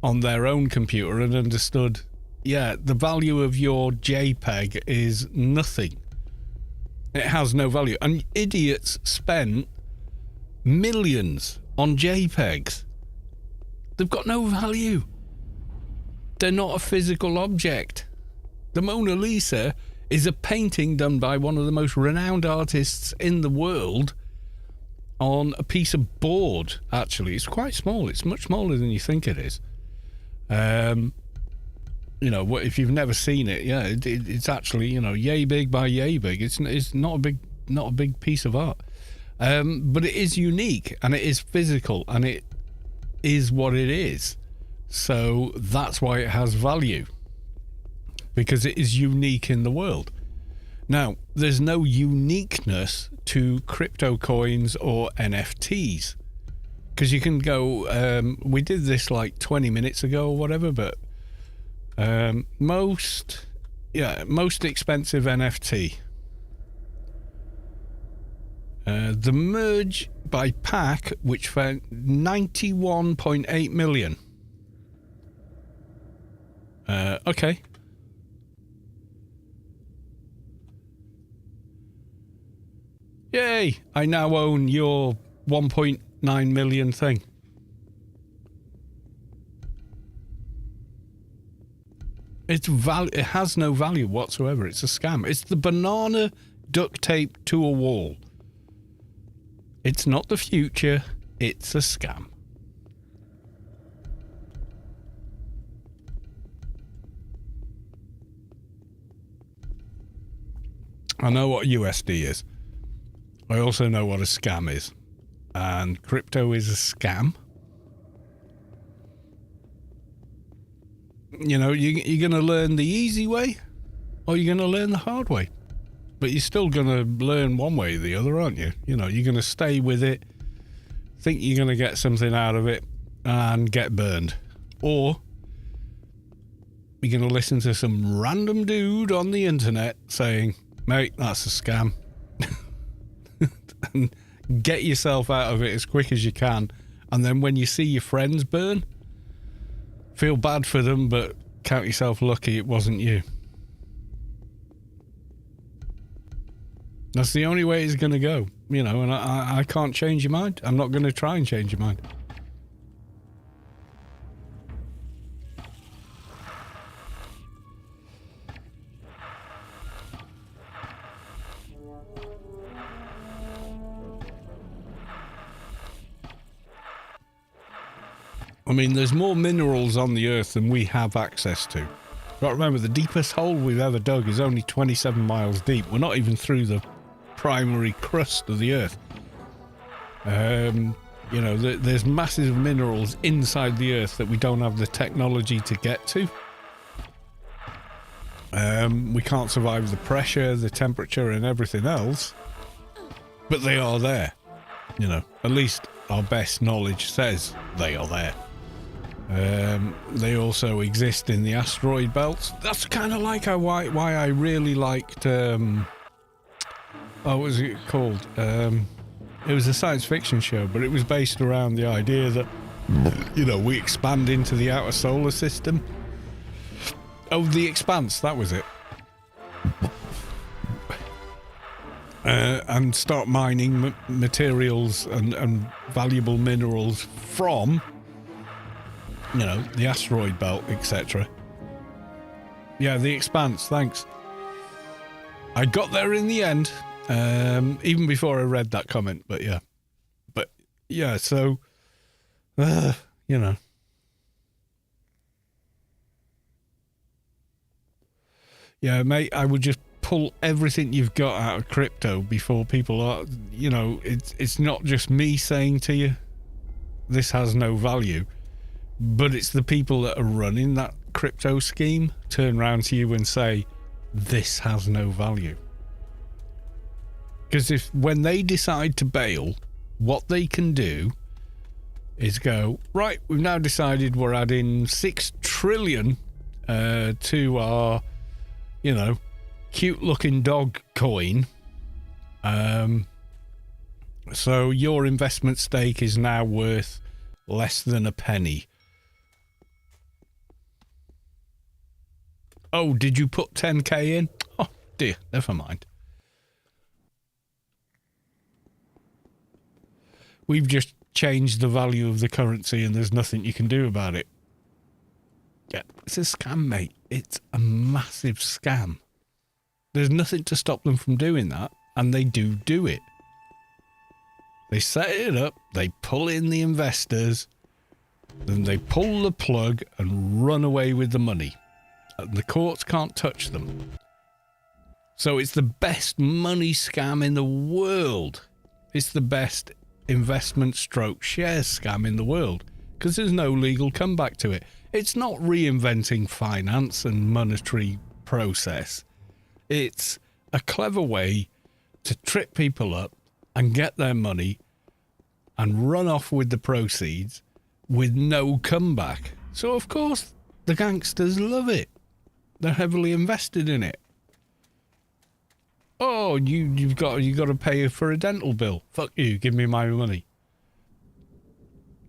on their own computer and understood, yeah, the value of your JPEG is nothing. It has no value. And idiots spent millions on JPEGs. They've got no value. They're not a physical object. The Mona Lisa is a painting done by one of the most renowned artists in the world on a piece of board, actually. It's quite small. It's much smaller than you think it is. You know, if you've never seen it, yeah, it's actually, you know, yay big by yay big. It's not a big piece of art. But it is unique, and it is physical, and it is what it is. So that's why it has value, because it is unique in the world. Now, there's no uniqueness to crypto coins or NFTs, because you can go, we did this like 20 minutes ago or whatever, but most expensive NFT, the merge by pack, which found 91.8 million. Okay. Yay! I now own your 1.9 million thing. It has no value whatsoever. It's a scam. It's the banana duct taped to a wall. It's not the future, it's a scam. I know what USD is. I also know what a scam is. And crypto is a scam. You know, you're going to learn the easy way or you're going to learn the hard way. But you're still going to learn one way or the other, aren't you? You know, you're going to stay with it, think you're going to get something out of it and get burned. Or you're going to listen to some random dude on the internet saying, mate, that's a scam. And get yourself out of it as quick as you can. And then when you see your friends burn, feel bad for them, but count yourself lucky it wasn't you. That's the only way it's going to go, you know, and I can't change your mind. I'm not going to try and change your mind. I mean, there's more minerals on the Earth than we have access to. But remember, the deepest hole we've ever dug is only 27 miles deep. We're not even through the primary crust of the Earth. You know, there's massive minerals inside the Earth that we don't have the technology to get to. We can't survive the pressure, the temperature, and everything else. But they are there. You know, at least our best knowledge says they are there. They also exist in the asteroid belts. That's kind of like why I really liked what was it called? It was a science fiction show, but it was based around the idea that, you know, we expand into the outer solar system. Oh, The Expanse, that was it. And start mining materials and valuable minerals from, you know, the asteroid belt, etc. Yeah, The Expanse, thanks. I got there in the end, even before I read that comment, but yeah. But, yeah, so, you know. Yeah, mate, I would just pull everything you've got out of crypto before people are, you know, it's not just me saying to you, this has no value, but it's the people that are running that crypto scheme turn around to you and say, this has no value. Because when they decide to bail, what they can do is go, right, we've now decided we're adding 6 trillion to our, you know, cute looking dog coin. So your investment stake is now worth less than a penny. Oh, did you put 10k in? Oh dear, never mind. We've just changed the value of the currency and there's nothing you can do about it. Yeah, it's a scam, mate. It's a massive scam. There's nothing to stop them from doing that, and they do it. They set it up, they pull in the investors, then they pull the plug and run away with the money. And the courts can't touch them. So it's the best money scam in the world. It's the best investment stroke shares scam in the world, because there's no legal comeback to it. It's not reinventing finance and monetary process. It's a clever way to trip people up and get their money and run off with the proceeds with no comeback. So, of course, the gangsters love it. They're heavily invested in it. Oh, you've got to pay for a dental bill. Fuck you, give me my money.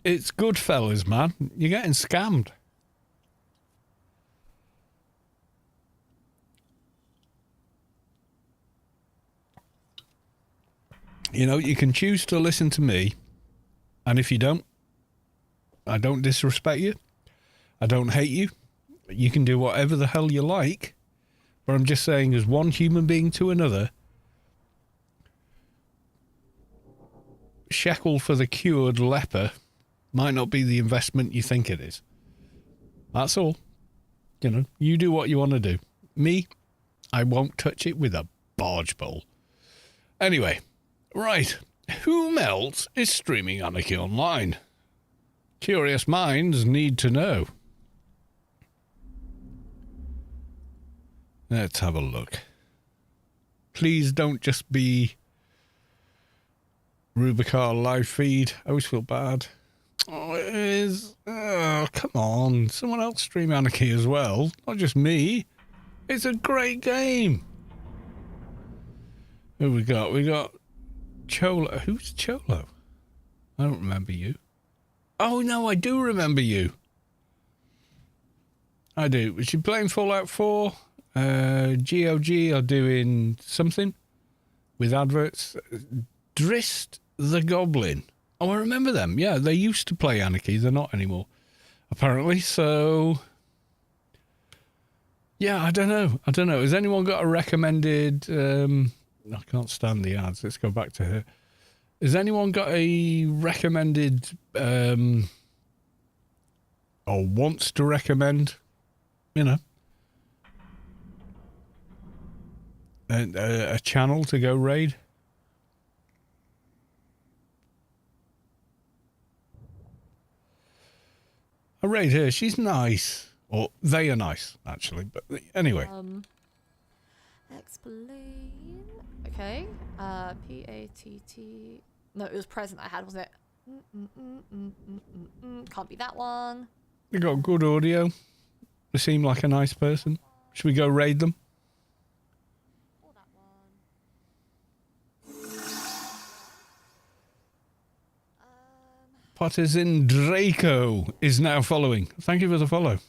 It's Goodfellas, man. You're getting scammed. You know, you can choose to listen to me, and if you don't, I don't disrespect you. I don't hate you. You can do whatever the hell you like, but I'm just saying, as one human being to another, shekel for the cured leper might not be the investment you think it is. That's all. You know, you do what you want to do. Me, I won't touch it with a barge pole. Anyway, right. Who else is streaming Anarchy online? Curious minds need to know. Let's have a look. Please don't just be Rubicar live feed. I always feel bad. Oh, it is. Oh, come on. Someone else stream Anarchy as well. Not just me. It's a great game. Who we got? We got Cholo. Who's Cholo? I don't remember you. Oh, no, I do remember you. I do. Was she playing Fallout 4? GOG are doing something with adverts. Drist the Goblin. Oh, I remember them. Yeah, they used to play Anarchy. They're not anymore, apparently. So, yeah, I don't know. Has anyone got a recommended... I can't stand the ads. Let's go back to her. Has anyone got a recommended... or wants to recommend, you know, a channel to go raid? I raid her. She's nice. Or they are nice, actually. But anyway. Explain. Okay. P-A-T-T. No, it was present I had, wasn't it? Can't be that one. They got good audio. They seem like a nice person. Should we go raid them? Or that one. Pottersin Draco is now following. Thank you for the follow.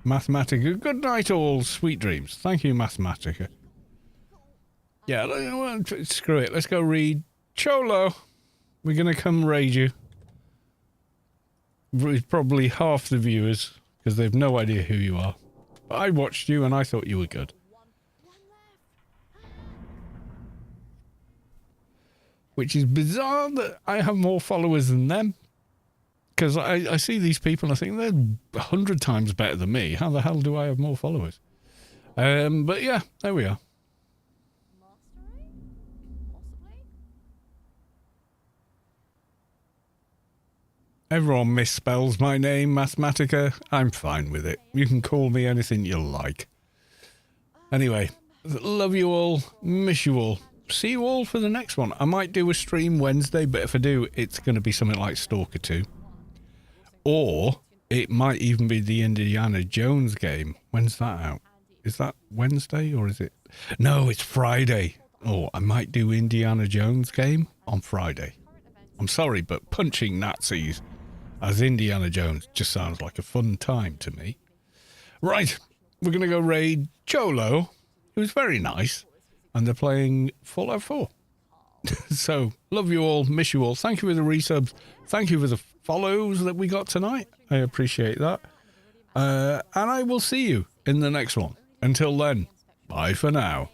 Mathematica. Good night, all. Sweet dreams. Thank you, Mathematica. Yeah, screw it. Let's go read Cholo. We're going to come raid you. Probably half the viewers, because they've no idea who you are. But I watched you and I thought you were good. Which is bizarre that I have more followers than them. Because I see these people and I think they're 100 times better than me. How the hell do I have more followers? But yeah, there we are. Everyone misspells my name, Mathematica. I'm fine with it. You can call me anything you like. Anyway, love you all. Miss you all. See you all for the next one. I might do a stream Wednesday, but if I do, it's going to be something like Stalker 2. Or it might even be the Indiana Jones game. When's that out? Is that Wednesday or is it? No, it's Friday. Oh, I might do Indiana Jones game on Friday. I'm sorry, but punching Nazis as Indiana Jones just sounds like a fun time to me. Right, we're going to go raid Cholo, who's very nice, and they're playing Fallout 4. So, love you all, miss you all. Thank you for the resubs. Thank you for the follows that we got tonight. I appreciate that. And I will see you in the next one. Until then, bye for now.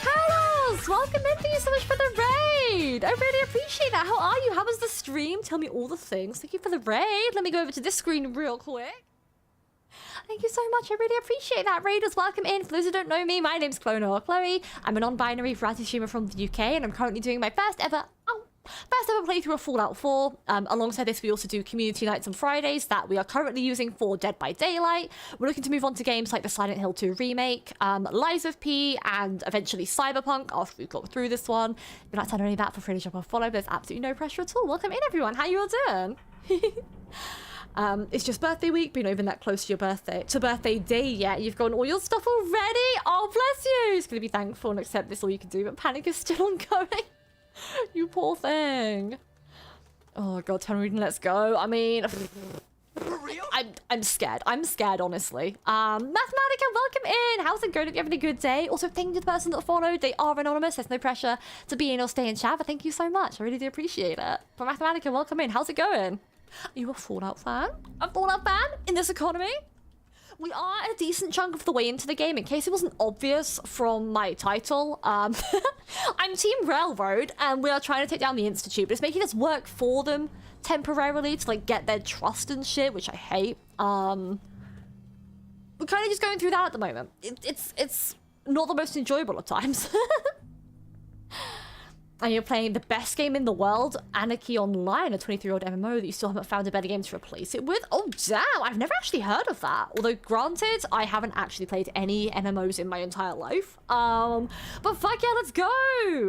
Carlos, welcome in. Thank you so much for the raid. I really appreciate that. How are you? How was the stream? Tell me all the things. Thank you for the raid. Let me go over to this screen real quick. Thank you so much. I really appreciate that. Raiders, welcome in. For those who don't know me, my name's Clone or Chloe. I'm a non-binary variety streamer from the UK, and I'm currently doing my first ever playthrough of Fallout 4. Alongside this, we also do community nights on Fridays that we are currently using for Dead by Daylight. We're looking to move on to games like the Silent Hill 2 remake, Lies of P, and eventually Cyberpunk after we got through this one. If you're not telling any of that, feel free to jump off follow. There's absolutely no pressure at all. Welcome in, everyone. How you all doing? It's just birthday week, but you're not even that close to your birthday day yet. You've gotten all your stuff already. Oh, bless you. It's going to be thankful and accept this all you can do, but panic is still ongoing. You poor thing. Oh god, 10 reading, let's go. I mean, I'm scared. I'm scared, honestly. Mathematica, welcome in. How's it going? If you're having a good day. Also, thank you to the person that followed. They are anonymous. There's no pressure to be in or stay in chat, but thank you so much. I really do appreciate it. But Mathematica, welcome in. How's it going? Are you a Fallout fan? A Fallout fan in this economy? We are a decent chunk of the way into the game, in case it wasn't obvious from my title. I'm Team Railroad, and we are trying to take down the Institute, but it's making us work for them temporarily to, like, get their trust and shit, which I hate. We're kind of just going through that at the moment. It's not the most enjoyable at times. And you're playing the best game in the world, Anarchy Online, a 23-year-old MMO that you still haven't found a better game to replace it with. Oh, damn, I've never actually heard of that. Although, granted, I haven't actually played any MMOs in my entire life. But fuck yeah, let's go!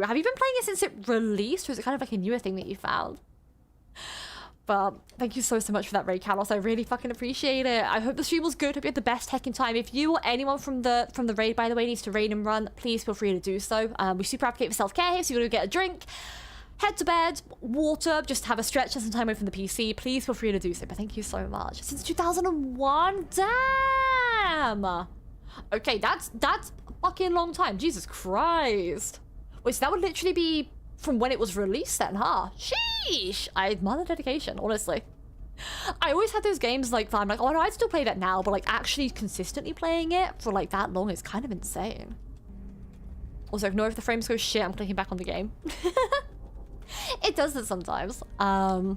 Have you been playing it since it released, or is it kind of like a newer thing that you found? But thank you so much for that raid, Carlos. I really fucking appreciate it. I hope the stream was good. Hope you had the best heckin' time. If you or anyone from the raid, by the way, needs to raid and run, please feel free to do so. We super advocate for self-care here, so you're gonna get a drink, head to bed, water, just have a stretch and some time away from the PC. Please feel free to do so. But thank you so much. Since 2001, damn. Okay, that's a fucking long time. Jesus Christ. Wait, so that would literally be from when it was released then, huh? Sheesh! I admire the dedication, honestly. I always had those games like that. I'm like, oh no, I'd still play that now, but like actually consistently playing it for like that long is kind of insane. Also, ignore if the frames go shit, I'm clicking back on the game. It does that sometimes. Where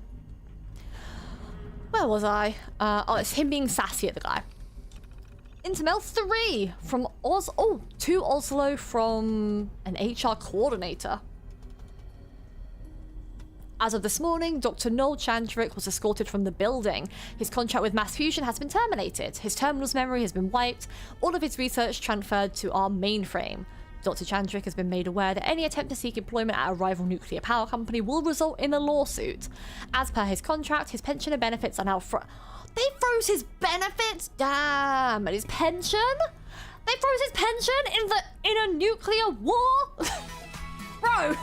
was I? Oh, it's him being sassy at the guy. Intermail 3 from to Oslo from an HR coordinator. As of this morning, Dr. Noel Chandrick was escorted from the building. His contract with Mass Fusion has been terminated. His terminal's memory has been wiped. All of his research transferred to our mainframe. Dr. Chandrick has been made aware that any attempt to seek employment at a rival nuclear power company will result in a lawsuit. As per his contract, his pension and benefits are now They froze his benefits? Damn. And his pension? They froze his pension in a nuclear war? Bro.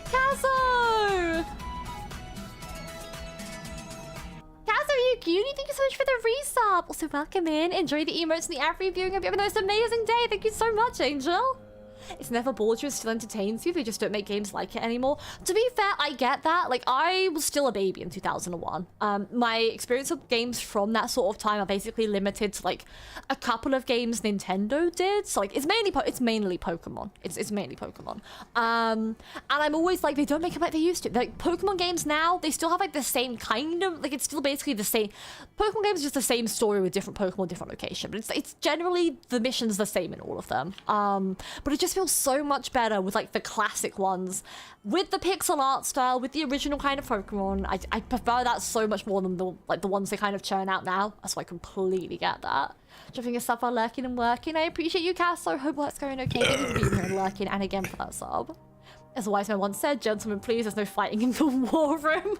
Casso! Casso, you cutie, thank you so much for the resub. Also, welcome in. Enjoy the emotes and the ad viewing. Hope you have the most amazing day. Thank you so much, Angel. It's never bored you, it still entertains you. They just don't make games like it anymore. To be fair, I get that. Like, I was still a baby in 2001. My experience with games from that sort of time are basically limited to like a couple of games Nintendo did. So like, it's mainly Pokemon. It's mainly Pokemon. And I'm always like, they don't make them like they used to. Like Pokemon games now, they still have like the same kind of like, it's still basically the same. Pokemon games is just the same story with different Pokemon, different location. But it's generally the missions the same in all of them. But it just feels so much better with like the classic ones, with the pixel art style, with the original kind of Pokemon. I prefer that so much more than the ones they kind of churn out now. So I completely get that. Dropping your sub while lurking and working. I appreciate you, Cass. So hope work's going okay. Thank you for being here and lurking, and again for that sub. As a wise man once said, gentlemen, please, there's no fighting in the war room.